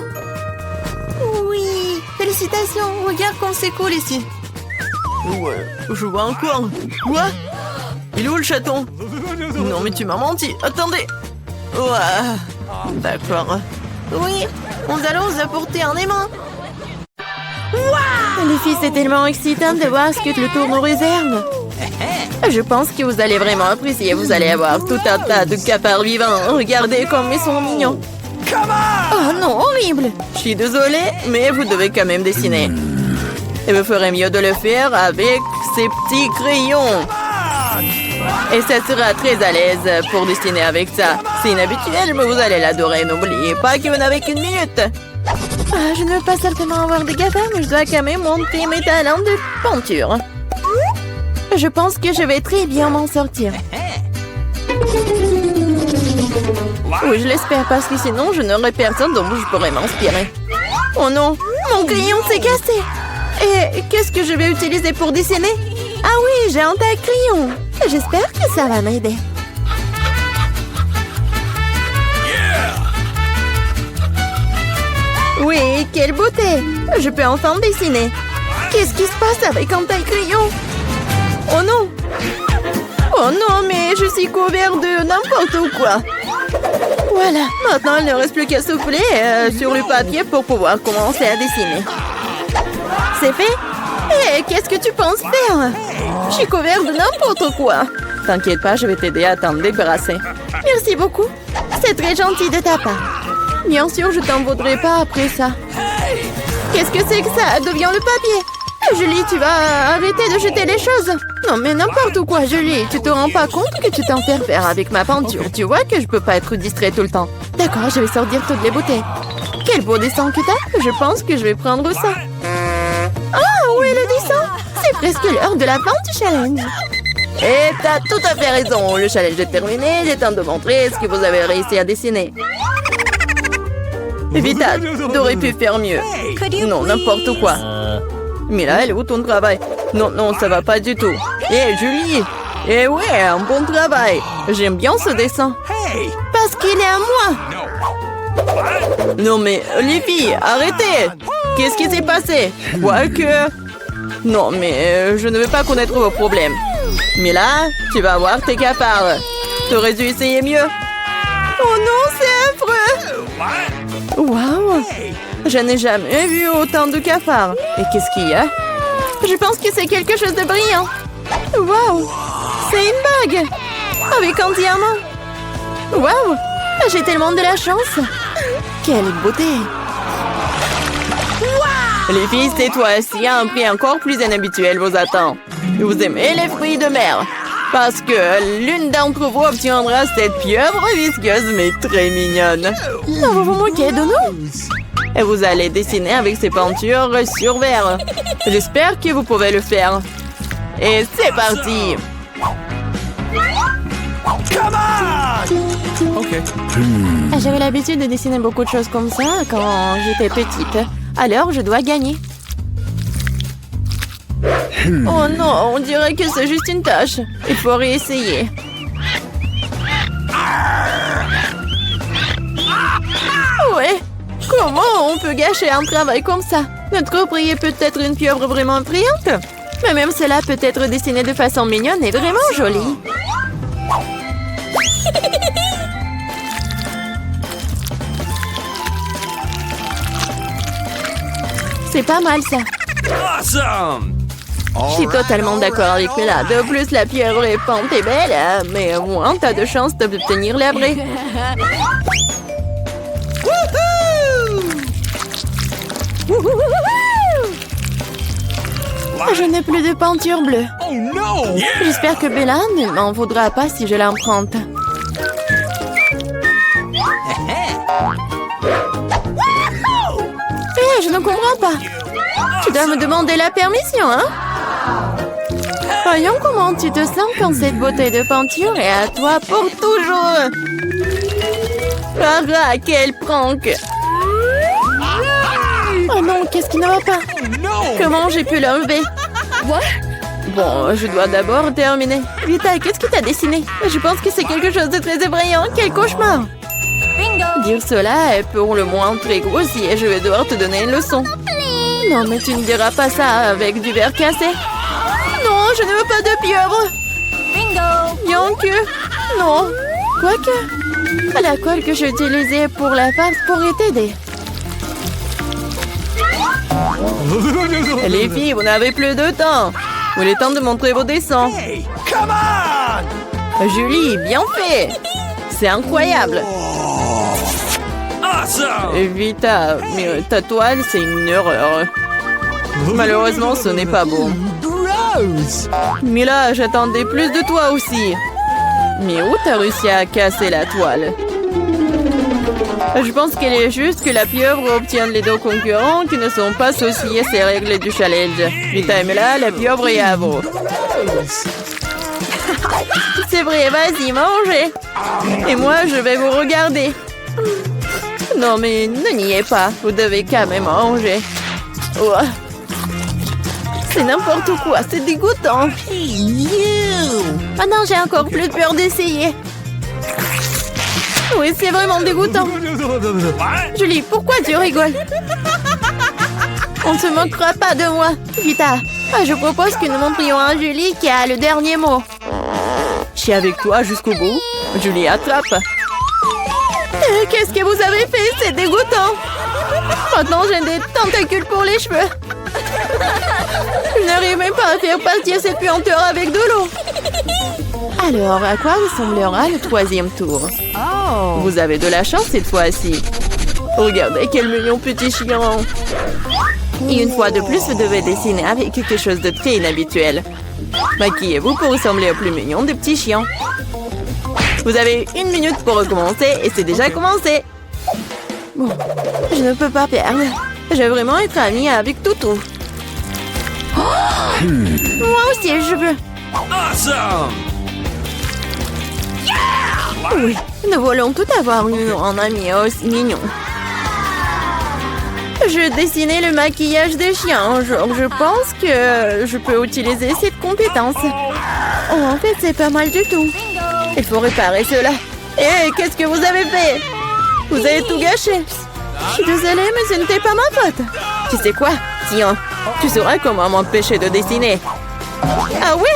Oui! Félicitations! Regarde comme c'est cool ici! Ouais, je vois encore! Quoi? Il est où le chaton? Non, mais tu m'as menti! Attendez! Ouais! D'accord. Oui! Nous allons vous apporter un aimant! Wow! Les filles, c'est tellement excitant de voir ce que le tour nous réserve! Je pense que vous allez vraiment apprécier. Vous allez avoir tout un tas de cafards vivants. Regardez comme ils sont mignons. Oh non, horrible. Je suis désolée, mais vous devez quand même dessiner. Et vous ferez mieux de le faire avec ces petits crayons. Et ça sera très à l'aise pour dessiner avec ça. C'est inhabituel, mais vous allez l'adorer. N'oubliez pas que vous n'avez qu'une minute. Ah, je ne veux pas certainement avoir des cafards, mais je dois quand même monter mes talents de peinture. Je pense que je vais très bien m'en sortir. Oui, je l'espère parce que sinon je n'aurai personne dont je pourrais m'inspirer. Oh non, mon crayon s'est cassé. Et qu'est-ce que je vais utiliser pour dessiner? Ah oui, j'ai un tas de crayons. J'espère que ça va m'aider. Oui, quelle beauté. Je peux enfin dessiner. Qu'est-ce qui se passe avec un tas de crayons? Oh non! Oh non, mais je suis couvert de n'importe quoi. Voilà, maintenant il ne reste plus qu'à souffler sur le papier pour pouvoir commencer à dessiner. C'est fait? Hé, qu'est-ce que tu penses faire? Je suis couvert de n'importe quoi. T'inquiète pas, je vais t'aider à t'en débarrasser. Merci beaucoup. C'est très gentil de ta part. Bien sûr, je t'en voudrais pas après ça. Qu'est-ce que c'est que ça? D'où vient le papier? Julie, tu vas arrêter de jeter les choses. Non, mais n'importe quoi, Julie. Tu te rends pas compte que tu t'en fais faire avec ma peinture. Tu vois que je peux pas être distrait tout le temps. D'accord, je vais sortir toutes les beautés. Quel beau dessin que t'as. Je pense que je vais prendre ça. Ah, où est le dessin? C'est presque l'heure de la fin du challenge. Et t'as tout à fait raison. Le challenge est terminé. Il est temps de montrer ce que vous avez réussi à dessiner. Vita, t'aurais pu faire mieux. Non, n'importe quoi. Mais là, elle est où ton travail? Non, non, ça va pas du tout. Hé, Julie! Eh ouais, un bon travail. J'aime bien ce dessin. Parce qu'il est à moi. Non, mais les filles, arrêtez! Qu'est-ce qui s'est passé? Quoique... Non, mais je ne veux pas connaître vos problèmes. Mais là, tu vas voir tes cafards. T'aurais dû essayer mieux. Oh non, c'est affreux! Waouh! Je n'ai jamais vu autant de cafards. Et qu'est-ce qu'il y a? Je pense que c'est quelque chose de brillant. Waouh! C'est une bague! Avec un diamant. Waouh! J'ai tellement de la chance. Quelle beauté! Les filles, cette fois-ci, un prix encore plus inhabituel vous attend. Vous aimez les fruits de mer? Parce que l'une d'entre vous obtiendra cette pieuvre visqueuse mais très mignonne. Non, vous vous moquez de nous? Et vous allez dessiner avec ces peintures sur verre. J'espère que vous pouvez le faire. Et c'est parti! Come on! Okay. J'avais l'habitude de dessiner beaucoup de choses comme ça quand j'étais petite. Alors, je dois gagner. Oh non, on dirait que c'est juste une tâche. Il faut réessayer. Ouais. Comment on peut gâcher un travail comme ça? Notre ouvrier peut être une pieuvre vraiment brillante. Mais même cela peut être dessiné de façon mignonne et vraiment jolie. C'est pas mal ça. Awesome! Je suis totalement d'accord avec Mila. De plus, la pieuvre est pente et belle, mais au moins t'as de chances d'obtenir la vraie. Je n'ai plus de peinture bleue. Oh no! J'espère que Bella ne m'en voudra pas si je l'emprunte. Je ne comprends pas. Tu dois me demander la permission, hein? Voyons comment tu te sens quand cette beauté de peinture est à toi pour toujours. Ah, quel prank! Oh non, qu'est-ce qui ne va pas? Comment j'ai pu l'enlever? Bon, je dois d'abord terminer. Vita, qu'est-ce que t'as dessiné? Je pense que c'est quelque chose de très effrayant. Quel cauchemar! Dire cela est pour le moins très grossier. Je vais devoir te donner une leçon. Non, mais tu ne diras pas ça avec du verre cassé. Non, je ne veux pas de pieuvre. Bien que... Non. Quoique... La colle que j'ai utilisée pour la farce pourrait t'aider. Les filles, vous n'avez plus de temps. Il est temps de montrer vos dessins. Hey, come on! Julie, bien fait. C'est incroyable. Awesome! Vita, mais ta toile, c'est une horreur. Malheureusement, ce n'est pas beau. Gross! Mila, j'attendais plus de toi aussi. Mais où t'as réussi à casser la toile? Je pense qu'il est juste que la pieuvre obtienne les deux concurrents qui ne sont pas associés à ces règles du challenge. Vita et Mila, la pieuvre est à vous. C'est vrai, vas-y, mangez. Et moi, je vais vous regarder. Non, mais ne niez pas. Vous devez quand même manger. Oh. C'est n'importe quoi, c'est dégoûtant. Maintenant, j'ai encore plus peur d'essayer. Oui, c'est vraiment dégoûtant. Julie, pourquoi tu rigoles? On ne se moquera pas de moi. Vita, je propose que nous montrions à Julie qui a le dernier mot. Je suis avec toi jusqu'au bout. Julie, attrape. Qu'est-ce que vous avez fait? C'est dégoûtant. Maintenant, j'ai des tentacules pour les cheveux. Je n'arrive même pas à faire partir cette puanteur avec de l'eau. Alors, à quoi ressemblera le troisième tour? Vous avez de la chance cette fois-ci. Regardez quel mignon petit chien. Et une fois de plus, vous devez dessiner avec quelque chose de très inhabituel. Maquillez-vous pour ressembler au plus mignon des petits chiens. Vous avez 1 minute pour recommencer et c'est déjà commencé. Bon, je ne peux pas perdre. Je vais vraiment être amie avec Toutou. Moi aussi, je veux. Awesome! Oui, nous voulons tout avoir un ami aussi mignon. Je dessinais le maquillage des chiens. Je pense que je peux utiliser cette compétence. Oh, en fait, c'est pas mal du tout. Il faut réparer cela. Hé, qu'est-ce que vous avez fait? Vous avez tout gâché. Je suis désolée, mais ce n'était pas ma faute. Tu sais quoi? Tiens, tu sauras comment m'empêcher de dessiner. Ah oui?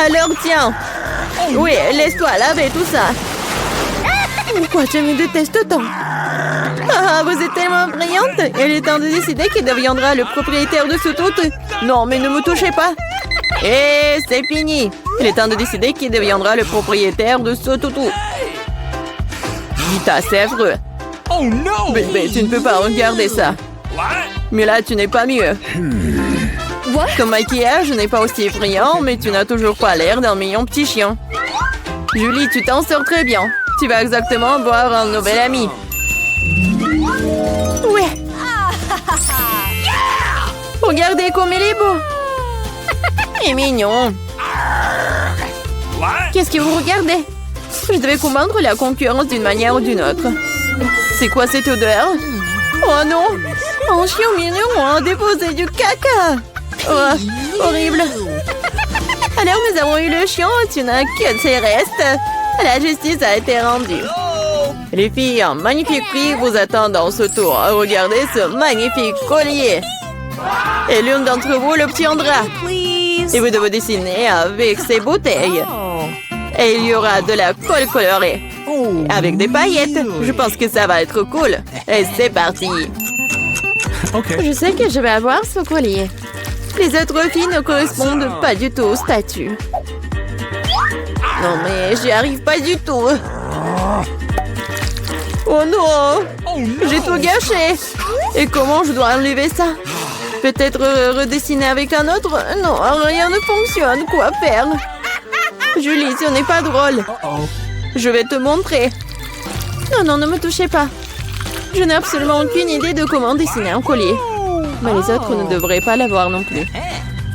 Alors tiens. Oui, laisse-toi laver tout ça. Pourquoi tu me détestes tant? Ah, vous êtes tellement brillante. Il est temps de décider qui deviendra le propriétaire de ce tout. Non, mais ne me touchez pas. Et c'est fini. Il est temps de décider qui deviendra le propriétaire de ce toutou. Vita, c'est affreux. Oh no! Bébé, tu ne peux pas regarder ça. What? Mais là, tu n'es pas mieux. Ton maquillage n'est pas aussi brillant, mais tu n'as toujours pas l'air d'un mignon petit chien. Julie, tu t'en sors très bien. Tu vas exactement avoir un nouvel ami. Ouais. Regardez comme il est beau. Et mignon. What? Qu'est-ce que vous regardez? Je devais combattre la concurrence d'une manière ou d'une autre. C'est quoi cette odeur? Oh non! Un chien mignon a déposé du caca! Oh, horrible! Alors nous avons eu le chien, tu n'as que ses restes. La justice a été rendue. Les filles, un magnifique prix vous attend dans ce tour. Regardez ce magnifique collier. Et l'une d'entre vous l'obtiendra. Et vous devez dessiner avec ces bouteilles. Et il y aura de la colle colorée. Avec des paillettes. Je pense que ça va être cool. Et c'est parti. Je sais que je vais avoir ce collier. Les autres filles ne correspondent pas du tout au statut. Non mais j'y arrive pas du tout. Oh non! J'ai tout gâché. Et comment je dois enlever ça? Peut-être redessiner avec un autre? Non, rien ne fonctionne. Quoi faire? Julie, ce n'est pas drôle. Je vais te montrer. Non, non, ne me touchez pas. Je n'ai absolument aucune idée de comment dessiner un collier. Mais les autres ne devraient pas l'avoir non plus.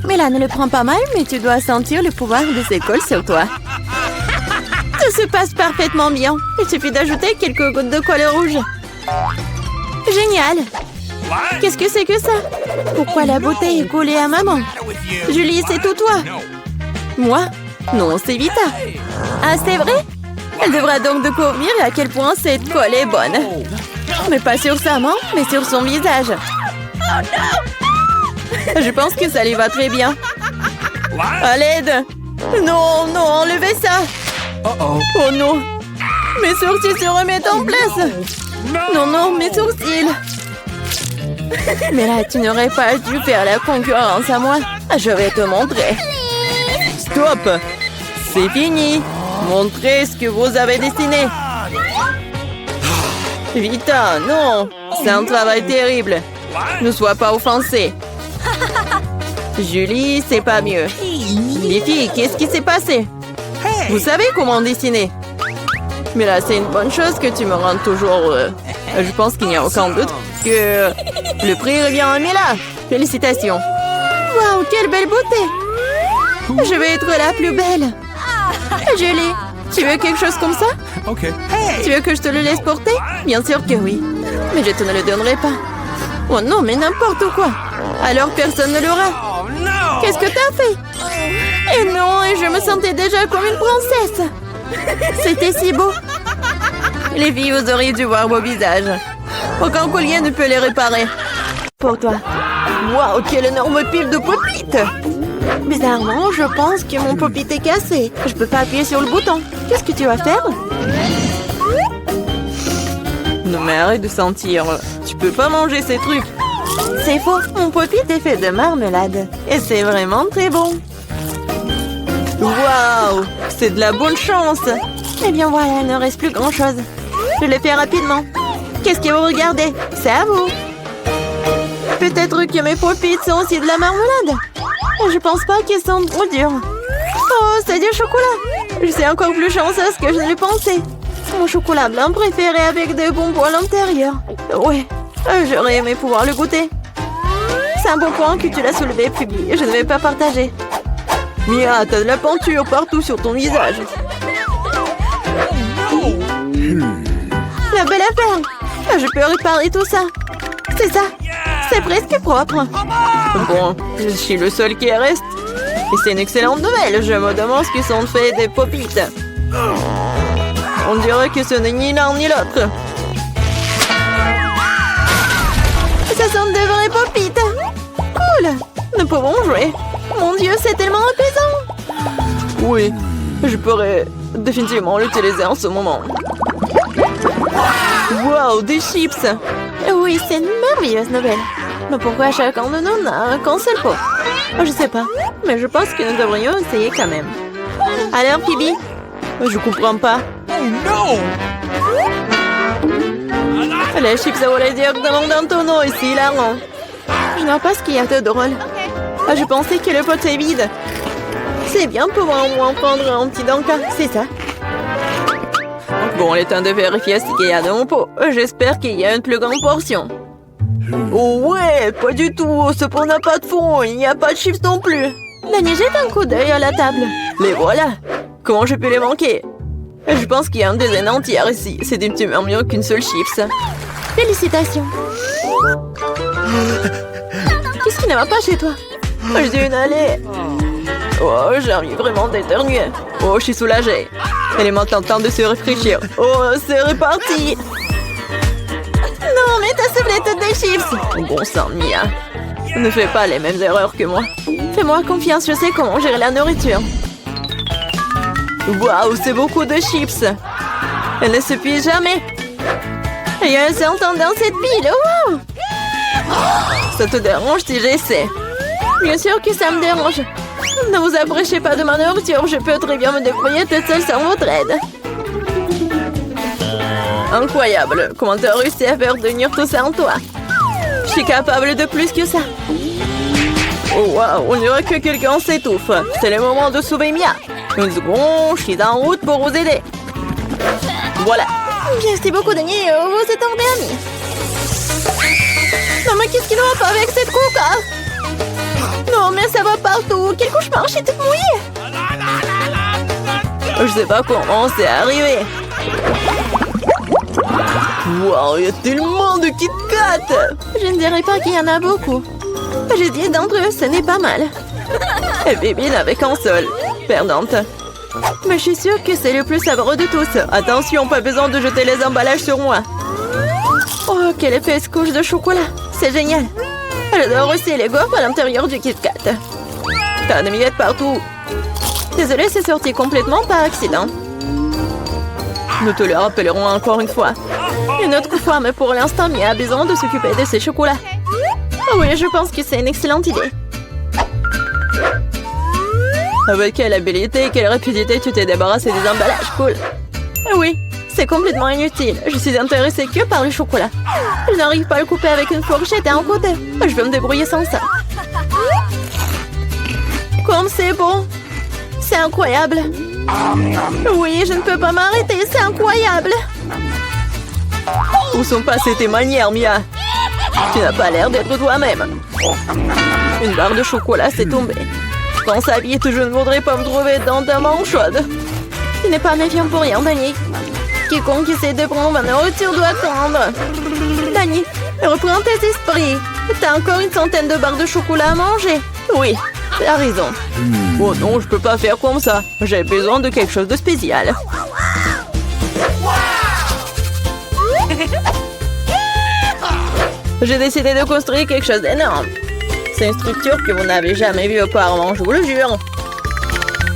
Mais là, ne le prends pas mal, mais tu dois sentir le pouvoir de ces cols sur toi. Tout se passe parfaitement bien. Il suffit d'ajouter quelques gouttes de colle rouge. Génial! Qu'est-ce que c'est que ça? Pourquoi la bouteille est collée à maman? Julie, c'est tout toi. Moi? Non, c'est Vita. Ah, c'est vrai? Elle devra donc découvrir à quel point cette colle est bonne. Mais pas sur sa main, mais sur son visage. Je pense que ça lui va très bien. À l'aide! Non, non, enlevez ça! Oh non! Mes sourcils se remettent en place! Non, non, mes sourcils! Mais là, tu n'aurais pas dû faire la concurrence à moi. Je vais te montrer. Stop! C'est fini! Montrez ce que vous avez dessiné. Vita, non! C'est un travail terrible. Ne sois pas offensée. Julie, c'est pas mieux. Les filles, qu'est-ce qui s'est passé? Vous savez comment dessiner? Mais là, c'est une bonne chose que tu me rendes toujours... Je pense qu'il n'y a aucun doute que le prix revient à Mila. Félicitations. Waouh, quelle belle beauté. Je vais être la plus belle. Julie, tu veux quelque chose comme ça? Tu veux que je te le laisse porter? Bien sûr que oui. Mais je te ne le donnerai pas. Oh non, mais n'importe quoi. Alors personne ne l'aura. Qu'est-ce que t'as fait? Et non, et je me sentais déjà comme une princesse. C'était si beau. Les filles, vous auriez dû voir vos visages. Aucun collier ne peut les réparer. Pour toi. Waouh, quelle énorme pile de pop-it. Bizarrement, je pense que mon pop-it est cassé. Je peux pas appuyer sur le bouton. Qu'est-ce que tu vas faire? Non mais arrête de sentir. Tu peux pas manger ces trucs. C'est faux. Mon pop-it est fait de marmelade. Et c'est vraiment très bon. Waouh! C'est de la bonne chance. Eh bien voilà, il ne reste plus grand-chose. Je le fais rapidement. Qu'est-ce que vous regardez? C'est à vous. Peut-être que mes pop-it sont aussi de la marmelade. Je pense pas qu'ils sont trop durs. Oh, c'est du chocolat. Je suis encore plus chanceuse que je ne le pensais. Mon chocolat blanc préféré avec des bonbons à l'intérieur. Ouais, j'aurais aimé pouvoir le goûter. C'est un bon point que tu l'as soulevé, Phoebe. Je ne vais pas partager. Mia, t'as de la peinture partout sur ton visage. La belle affaire. Je peux réparer tout ça. C'est ça. C'est presque propre. Bon, je suis le seul qui reste. Et c'est une excellente nouvelle. Je me demande ce qu'ils sont faits des pop-it. On dirait que ce n'est ni l'un ni l'autre. Ce sont de vrais pop-it. Cool. Nous pouvons jouer. Mon Dieu, c'est tellement apaisant. Oui, je pourrais définitivement l'utiliser en ce moment. Wow, des chips. Oui, c'est une merveilleuse nouvelle. Mais pourquoi chacun de nous n'a qu'un seul pot? Je sais pas, mais je pense que nous devrions essayer quand même. Alors, Phoebe? Je comprends pas. Oh non! Les chips à voler directement dans ton eau, c'est hilarant. Je n'ai pas ce qu'il y a de drôle. Je pensais que le pot est vide. C'est bien de pouvoir au moins prendre un petit danka, c'est ça. Bon, il est temps de vérifier ce qu'il y a dans mon pot. J'espère qu'il y a une plus grande portion. Oh ouais, pas du tout. Ce pot n'a pas de fond. Il n'y a pas de chips non plus. Dany, jette un coup d'œil à la table. Les voilà. Comment je peux les manquer? Je pense qu'il y a une dizaine entière ici. C'est une tumeur mieux qu'une seule chips. Félicitations. Qu'est-ce qui ne va pas chez toi? J'ai une allée. Oh, j'ai envie vraiment d'éternuer. Oh, je suis soulagée. Elle est maintenant temps de se réfléchir. Oh, c'est reparti. Non, mais t'as soufflé toutes des chips. Bon sang, Mia. Ne fais pas les mêmes erreurs que moi. Fais-moi confiance, je sais comment gérer la nourriture. Waouh, c'est beaucoup de chips. Elle ne se plie jamais. Il y a un serpent dans cette pile. Wow! Ça te dérange si j'essaie? Bien sûr que ça me dérange. Ne vous approchez pas de ma nourriture. Je peux très bien me débrouiller toute seule sans votre aide. Incroyable. Comment t'as réussi à faire tenir tout ça en toi? Je suis capable de plus que ça. Oh waouh, on dirait que quelqu'un s'étouffe. C'est le moment de sauver Mia. Une seconde, je suis en route pour vous aider. Voilà. Merci beaucoup, Dani. Vous êtes en dernier. Non, mais qu'est-ce qui ne va pas avec cette coca? Non, mais ça va partout. Quel cauchemar, je suis toute mouillée. Je sais pas comment c'est arrivé. Waouh, il y a tellement de Kit Kat. Je ne dirais pas qu'il y en a beaucoup. J'ai 10 d'entre eux, ce n'est pas mal. Et Bibi n'avait qu'un seul. Perdante. Mais je suis sûre que c'est le plus savoureux de tous. Attention, pas besoin de jeter les emballages sur moi. Oh, quelle épaisse couche de chocolat. C'est génial. J'adore aussi les gaufres à l'intérieur du Kit Kat. T'as des miettes partout. Désolée, c'est sorti complètement par accident. Nous te le rappellerons encore une fois. Une autre fois, mais pour l'instant, Mia a besoin de s'occuper de ses chocolats. Oh oui, je pense que c'est une excellente idée. Avec quelle habilité et quelle rapidité tu t'es débarrassé des emballages, cool. Oui, c'est complètement inutile. Je suis intéressée que par le chocolat. Je n'arrive pas à le couper avec une fourchette et un côté. Je vais me débrouiller sans ça. Comme c'est bon. C'est incroyable. Oui, je ne peux pas m'arrêter, c'est incroyable. Où sont passées tes manières, Mia? Tu n'as pas l'air d'être toi-même. Une barre de chocolat s'est tombée. Dans sa vie, je ne voudrais pas me trouver dans ta main chaude. Tu n'es pas méfiant pour rien, Dani. Quiconque essaie de prendre ma nourriture doit attendre. Dani, reprends tes esprits. T'as encore une centaine de barres de chocolat à manger. Oui, t'as raison. Oh non, je peux pas faire comme ça. J'ai besoin de quelque chose de spécial. J'ai décidé de construire quelque chose d'énorme. C'est une structure que vous n'avez jamais vue auparavant, je vous le jure.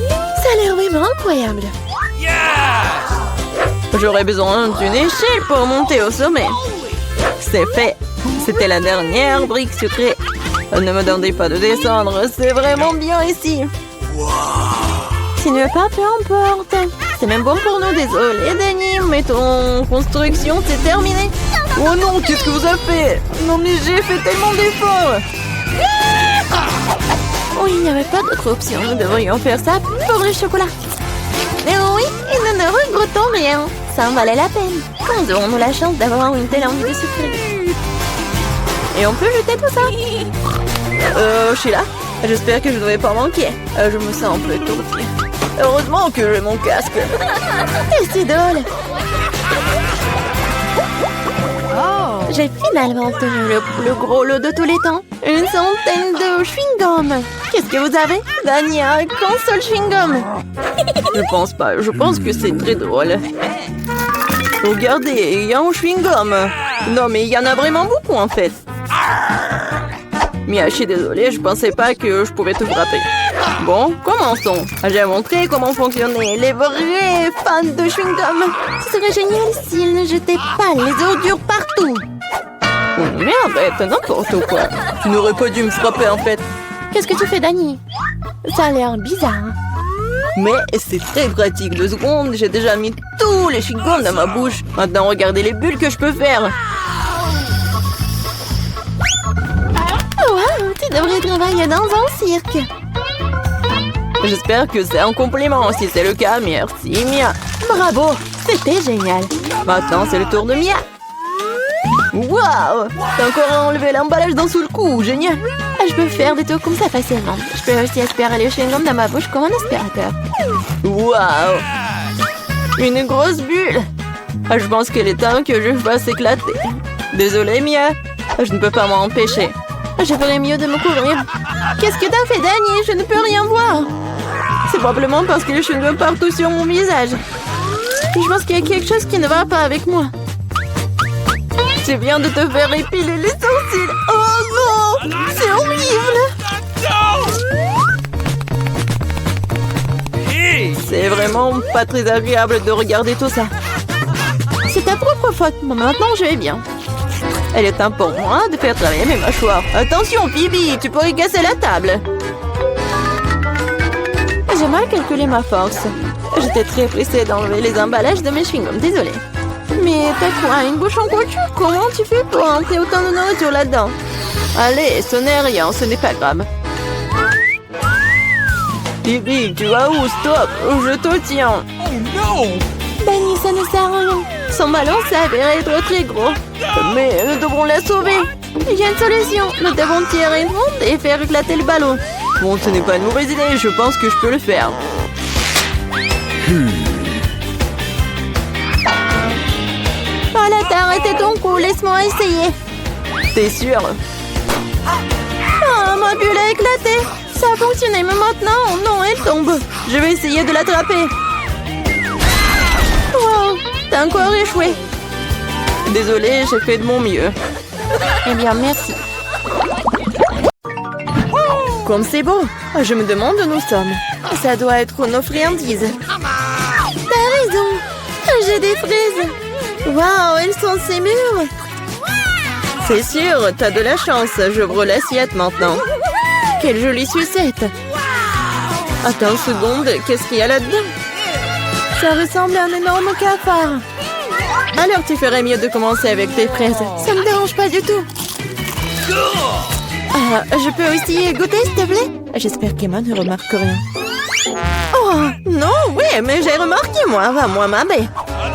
Ça a l'air vraiment incroyable. J'aurais besoin d'une échelle pour monter au sommet. C'est fait. C'était la dernière brique sucrée. Ne me demandez pas de descendre, c'est vraiment bien ici. Tu ne veux pas, peu importe. C'est même bon pour nous, désolé, Dani, mais ton construction, c'est terminé. Oh non, qu'est-ce que vous avez fait? Non mais j'ai fait tellement d'efforts. Oh, il n'y avait pas d'autre option, nous devrions faire ça pour le chocolat. Mais oui, et nous ne regrettons rien. Ça en valait la peine. Quand aurons-nous la chance d'avoir une telle envie de sucrer? Et on peut jeter tout ça. Je suis là. J'espère que je ne vais pas manquer. Je me sens un peu étourdie. Heureusement que j'ai mon casque. C'est drôle. J'ai finalement obtenu le plus gros lot de tous les temps. Une centaine de chewing-gum. Qu'est-ce que vous avez? Dani a qu'un seul chewing-gum. Je pense pas. Je pense que c'est très drôle. Regardez, il y a un chewing-gum. Non, mais il y en a vraiment beaucoup en fait. Mia, je suis désolée, je pensais pas que je pouvais te frapper. Bon, commençons. J'ai montré comment fonctionnaient les vrais fans de chewing-gum. Ce serait génial s'ils ne jetaient pas les ordures partout. Oh merde, t'as n'importe quoi. Tu n'aurais pas dû me frapper en fait. Qu'est-ce que tu fais, Dani? Ça a l'air bizarre. Mais c'est très pratique. 2 secondes, j'ai déjà mis tous les chewing-gums dans ma bouche. Maintenant, regardez les bulles que je peux faire. Wow, tu devrais travailler dans un cirque. J'espère que c'est un compliment. Si c'est le cas, merci Mia. Bravo, c'était génial. Maintenant, c'est le tour de Mia. Waouh! T'as encore enlevé l'emballage d'un seul coup, génial! Je peux faire des trucs comme ça facilement. Je peux aussi aspirer les chewing-gums dans ma bouche comme un aspirateur. Waouh! Une grosse bulle. Je pense qu'il est temps que je fasse éclater. Désolée, Mia. Je ne peux pas m'en empêcher. Je ferais mieux de me couvrir. Qu'est-ce que t'as fait, Danny? Je ne peux rien voir. C'est probablement parce que les cheveux partout sur mon visage. Je pense qu'il y a quelque chose qui ne va pas avec moi. Tu viens de te faire épiler les sourcils. Oh non! C'est horrible! C'est vraiment pas très agréable de regarder tout ça. C'est ta propre faute. Maintenant, je vais bien. Elle est temps pour moi de faire travailler mes mâchoires. Attention, Phoebe, tu pourrais casser la table. J'ai mal calculé ma force. J'étais très pressée d'enlever les emballages de mes chewing-gums. Désolée. Mais t'as quoi, une bouche en couture? Comment tu fais pour entrer autant de nourriture là-dedans? Allez, ce n'est rien, ce n'est pas grave. Phoebe, tu vas où? Stop, je te tiens. Oh no! Danny, ça ne sert à rien. Son ballon s'avère être très gros. Mais nous devrons la sauver. J'ai une solution. Nous devons tirer une ronde et faire éclater le ballon. Bon, ce n'est pas une mauvaise idée. Je pense que je peux le faire. Voilà, t'as arrêté ton coup. Laisse-moi essayer. T'es sûr? Oh, ma bulle a éclaté. Ça a fonctionné, mais maintenant, non, elle tombe. Je vais essayer de l'attraper. Wow, t'as encore échoué. Désolée, j'ai fait de mon mieux. Eh bien, merci. Comme c'est beau. Je me demande où nous sommes. Ça doit être nos friandises. T'as raison. J'ai des fraises. Waouh, elles sont si mûres. C'est sûr, t'as de la chance. J'ouvre l'assiette maintenant. Quelle jolie sucette. Attends une seconde, qu'est-ce qu'il y a là-dedans? Ça ressemble à un énorme cafard. Alors tu ferais mieux de commencer avec tes fraises. Ça me dérange pas du tout. Je peux aussi goûter, s'il te plaît? J'espère qu'Emma ne remarque rien. Oh, Non, oui, mais j'ai remarqué, moi. Moi, ma baie.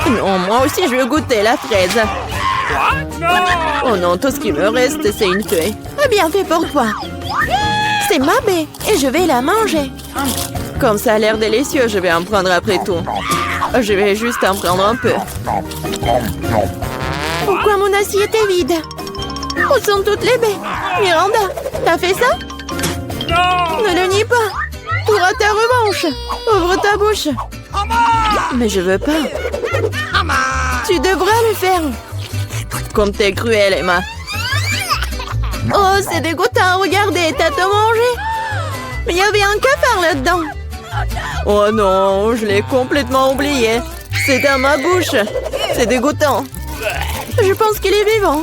Non, moi aussi, je veux goûter la fraise. Oh non, tout ce qui me reste, c'est une feuille. bien fait pour toi. C'est ma baie et je vais la manger. Comme ça a l'air délicieux, je vais en prendre après tout. Je vais juste en prendre un peu. Pourquoi mon assiette est vide? Où sont toutes les baies? Miranda, t'as fait ça? Ne le nie pas. Tu auras ta revanche. Ouvre ta bouche. Mais je veux pas. Tu devras le faire. Comme t'es cruelle, Emma. Oh, c'est dégoûtant. Regardez, t'as tout mangé. Mais il y avait un cafard là-dedans. Oh non, je l'ai complètement oublié. C'est dans ma bouche. C'est dégoûtant. Je pense qu'il est vivant.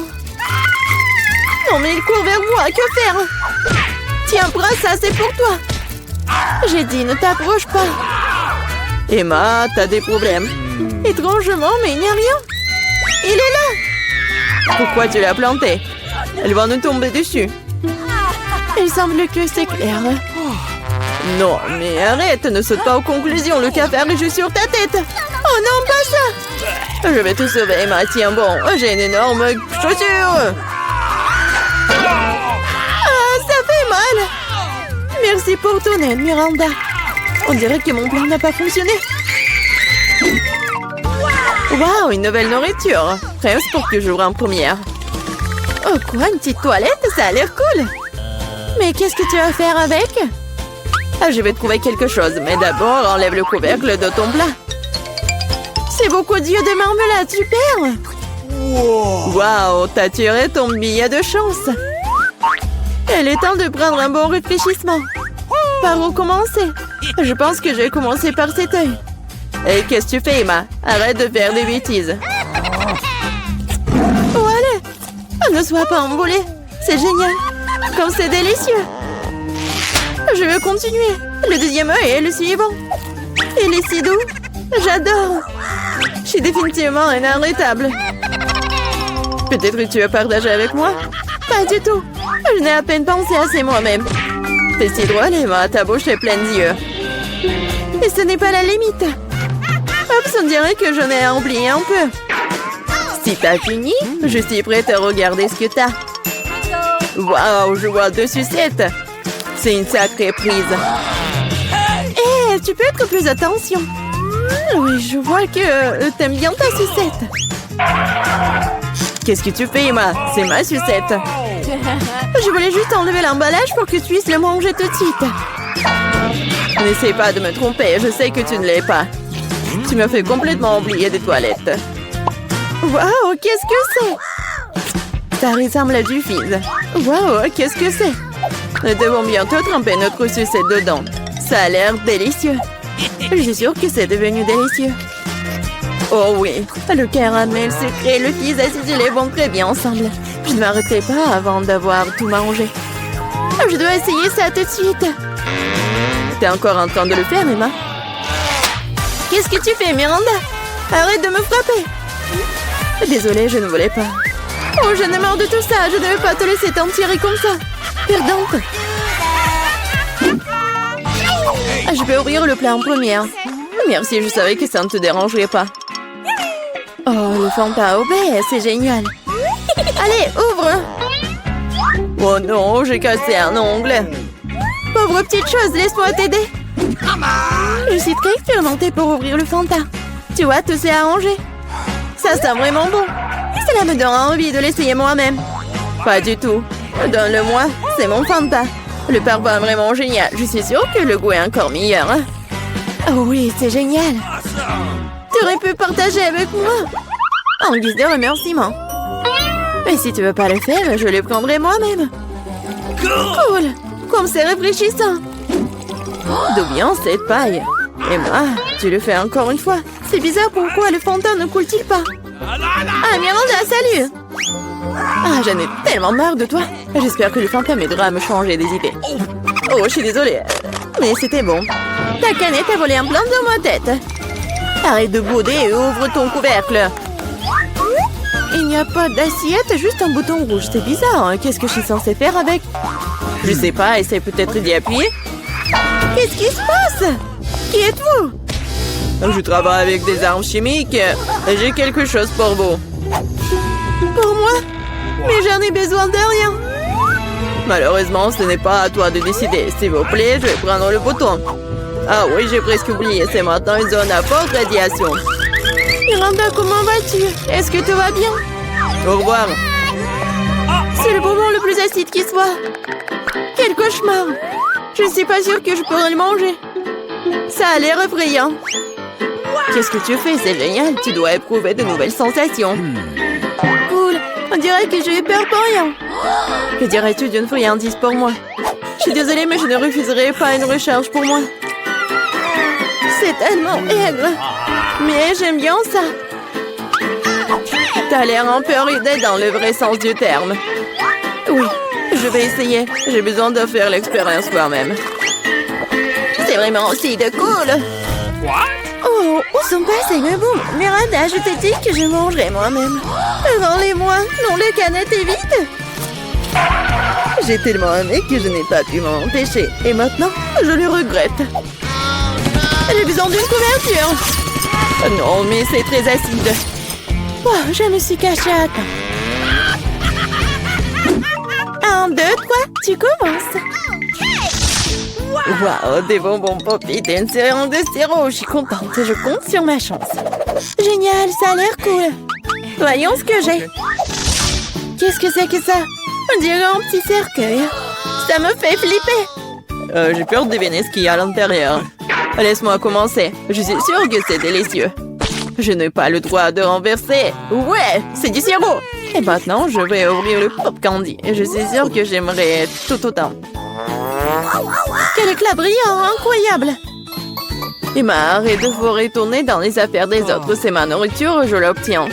Non, mais il court vers moi. Que faire? Tiens, prends ça, c'est pour toi. J'ai dit, ne t'approche pas. Emma, t'as des problèmes. Étrangement, mais il n'y a rien. Il est là. Pourquoi tu l'as planté? Elle va nous tomber dessus. Il semble que c'est clair. Non, mais arrête, ne saute pas aux conclusions. Le cafard est juste sur ta tête. Oh non, pas ça. Je vais te sauver, Emma. Tiens bon, j'ai une énorme chaussure. Ah, ça fait mal. Merci pour ton aide, Miranda. On dirait que mon plan n'a pas fonctionné. Waouh, une nouvelle nourriture. Presque pour que j'ouvre en première. Oh quoi, une petite toilette? Ça a l'air cool. Mais qu'est-ce que tu vas faire avec? Je vais trouver quelque chose, mais d'abord, enlève le couvercle de ton plat. C'est beaucoup d'yeux de marmelade, super. Waouh, t'as tiré ton billet de chance. Il est temps de prendre un bon réfléchissement. Par où commencer? Je pense que je vais commencer par cet œil. Et qu'est-ce que tu fais, Emma? Arrête de faire des bêtises. Voilà. Ne sois pas emboulé. C'est génial. Comme c'est délicieux. Je veux continuer. Le deuxième œil est le suivant. Il est si doux. J'adore. Je suis définitivement inarrêtable. Peut-être que tu veux partager avec moi? Pas du tout. Je n'ai à peine pensé à c'est moi-même. T'es si drôle, Emma. Ta bouche est pleine d'yeux. Et ce n'est pas la limite. Oups, on dirait que j'en ai oublié un peu. Si t'as fini, je suis prête à regarder ce que t'as. Waouh, je vois 2 sucettes. C'est une sacrée prise. Hé, tu peux être plus attention. Oui, je vois que t'aimes bien ta sucette. Qu'est-ce que tu fais, Emma? C'est ma sucette. Je voulais juste enlever l'emballage pour que tu puisses le manger tout de suite. N'essaie pas de me tromper, je sais que tu ne l'es pas. Tu me fais complètement oublier des toilettes. Waouh, qu'est-ce que c'est? Ça ressemble à du fizz. Waouh, qu'est-ce que c'est? Nous devons bientôt tremper notre sucette dedans. Ça a l'air délicieux. Je suis sûre que c'est devenu délicieux. Oh oui, le caramel sucré et le fizz acidulé vont très bien ensemble. Je ne m'arrêterai pas avant d'avoir tout mangé. Je dois essayer ça tout de suite. T'es encore en train de le faire, Emma? Qu'est-ce que tu fais, Miranda? Arrête de me frapper. Désolée, je ne voulais pas. Oh, j'en ai marre de tout ça. Je ne veux pas te laisser t'en tirer comme ça. Perdante. Je vais ouvrir le plat en première. Merci, je savais que ça ne te dérangerait pas. Oh, le Fanta au baie, c'est génial. Allez, ouvre. Oh non, j'ai cassé un ongle. Pauvre petite chose, laisse-moi t'aider. Je suis très expérimentée pour ouvrir le Fanta. Tu vois, tout s'est arrangé. Ça sent vraiment bon. Cela me donne envie de l'essayer moi-même. Pas du tout. Donne-le-moi, c'est mon Fanta. Le parfum est vraiment génial. Je suis sûre que le goût est encore meilleur. Hein? Oh oui, c'est génial. Tu aurais pu partager avec moi. En guise de remerciement. Mais si tu veux pas le faire, je le prendrai moi-même. Cool. Comme c'est rafraîchissant. D'où vient cette paille? Emma, tu le fais encore une fois. C'est bizarre, pourquoi le Fanta ne coule-t-il pas? Ah, Miranda, salut! Ah, j'en ai tellement marre de toi. J'espère que le Fanta m'aidera à me changer des idées. Oh, je suis désolée. Mais c'était bon. Ta canette a volé un plan dans ma tête. Arrête de bouder et ouvre ton couvercle. Il n'y a pas d'assiette, juste un bouton rouge. C'est bizarre, hein? Qu'est-ce que je suis censée faire avec? Je sais pas, essaie peut-être d'y appuyer. Qu'est-ce qui se passe? Qui êtes-vous? Je travaille avec des armes chimiques. J'ai quelque chose pour vous. Pour moi? Mais j'en ai besoin de rien. Malheureusement, ce n'est pas à toi de décider. S'il vous plaît, je vais prendre le bouton. Ah oui, j'ai presque oublié. C'est maintenant une zone à forte radiation. Miranda, comment vas-tu? Est-ce que tout va bien? Au revoir. C'est le bonbon le plus acide qui soit. Quel cauchemar. Je ne suis pas sûre que je pourrais le manger. Ça a l'air effrayant. Qu'est-ce que tu fais? C'est génial. Tu dois éprouver de nouvelles sensations. Cool. On dirait que j'ai eu peur pour rien. Que dirais-tu d'une friandise pour moi? Je suis désolée, mais je ne refuserai pas une recharge pour moi. C'est tellement aigre. Mais j'aime bien ça. T'as l'air un peu rude dans le vrai sens du terme. Oui, je vais essayer. J'ai besoin de faire l'expérience moi-même. C'est vraiment aussi de cool. Oh, où sont passés mes bonbons? Miranda, je t'ai dit que je mangerais moi-même. Rends-les-moi. Non, le canette est vide. J'ai tellement aimé que je n'ai pas pu m'en empêcher. Et maintenant, je le regrette. J'ai besoin d'une couverture. Non, mais c'est très acide. Oh, je me suis cachée à temps. 1, 2, 3, tu commences. Waouh, des bonbons Poppy, t'es une série de sirop. Je suis contente, je compte sur ma chance. Génial, ça a l'air cool. Voyons ce que j'ai. Qu'est-ce que c'est que ça? On dirait un petit cercueil. Ça me fait flipper. J'ai peur de deviner ce qu'il y a à l'intérieur. Laisse-moi commencer. Je suis sûre que c'est délicieux. Je n'ai pas le droit de renverser. Ouais, c'est du sirop. Et maintenant, je vais ouvrir le pop candy. Et je suis sûre que j'aimerais tout autant. Quel éclat brillant, incroyable. Emma, arrête de vous retourner dans les affaires des autres. C'est ma nourriture, je l'obtiens.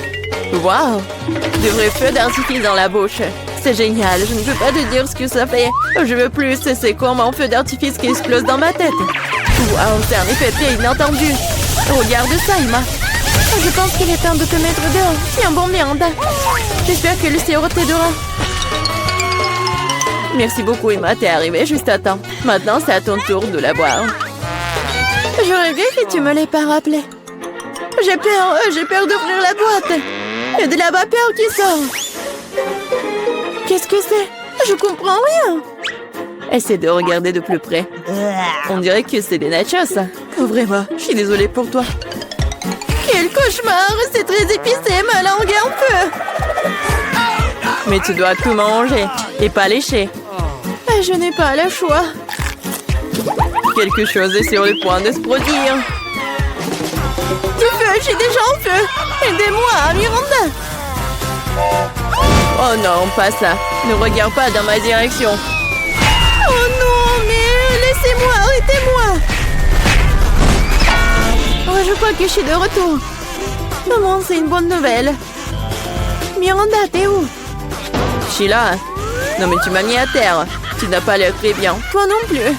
Waouh, de vrais feux d'artifice dans la bouche. C'est génial, je ne peux pas te dire ce que ça fait. Je veux plus, c'est comme un feu d'artifice qui explose dans ma tête. Waouh, c'est un effet très inattendu. Regarde ça, Emma. Je pense qu'il est temps de te mettre dehors. Tiens bon, Miranda. J'espère que le sirop t'aidera. Merci beaucoup, Emma. T'es arrivée juste à temps. Maintenant, c'est à ton tour de la boire. J'aurais vu que tu me l'aies pas rappelé. J'ai peur d'ouvrir la boîte. Il y a de la vapeur qui sort. Qu'est-ce que c'est? Je comprends rien. Essaie de regarder de plus près. On dirait que c'est des nachos. Ouvrez-moi. Je suis désolée pour toi. Quel cauchemar! C'est très épicé, ma langue est en feu! Mais tu dois tout manger et pas lécher. Je n'ai pas le choix. Quelque chose est sur le point de se produire. Du feu, j'ai déjà en feu! Aidez-moi, Miranda! Oh non, passe là. Ne regarde pas dans ma direction. Oh non, mais laissez-moi, arrêtez-moi! Oh, je crois que je suis de retour. Maman, c'est une bonne nouvelle. Miranda, t'es où? Sheila, non mais tu m'as mis à terre. Tu n'as pas l'air très bien. Toi non plus.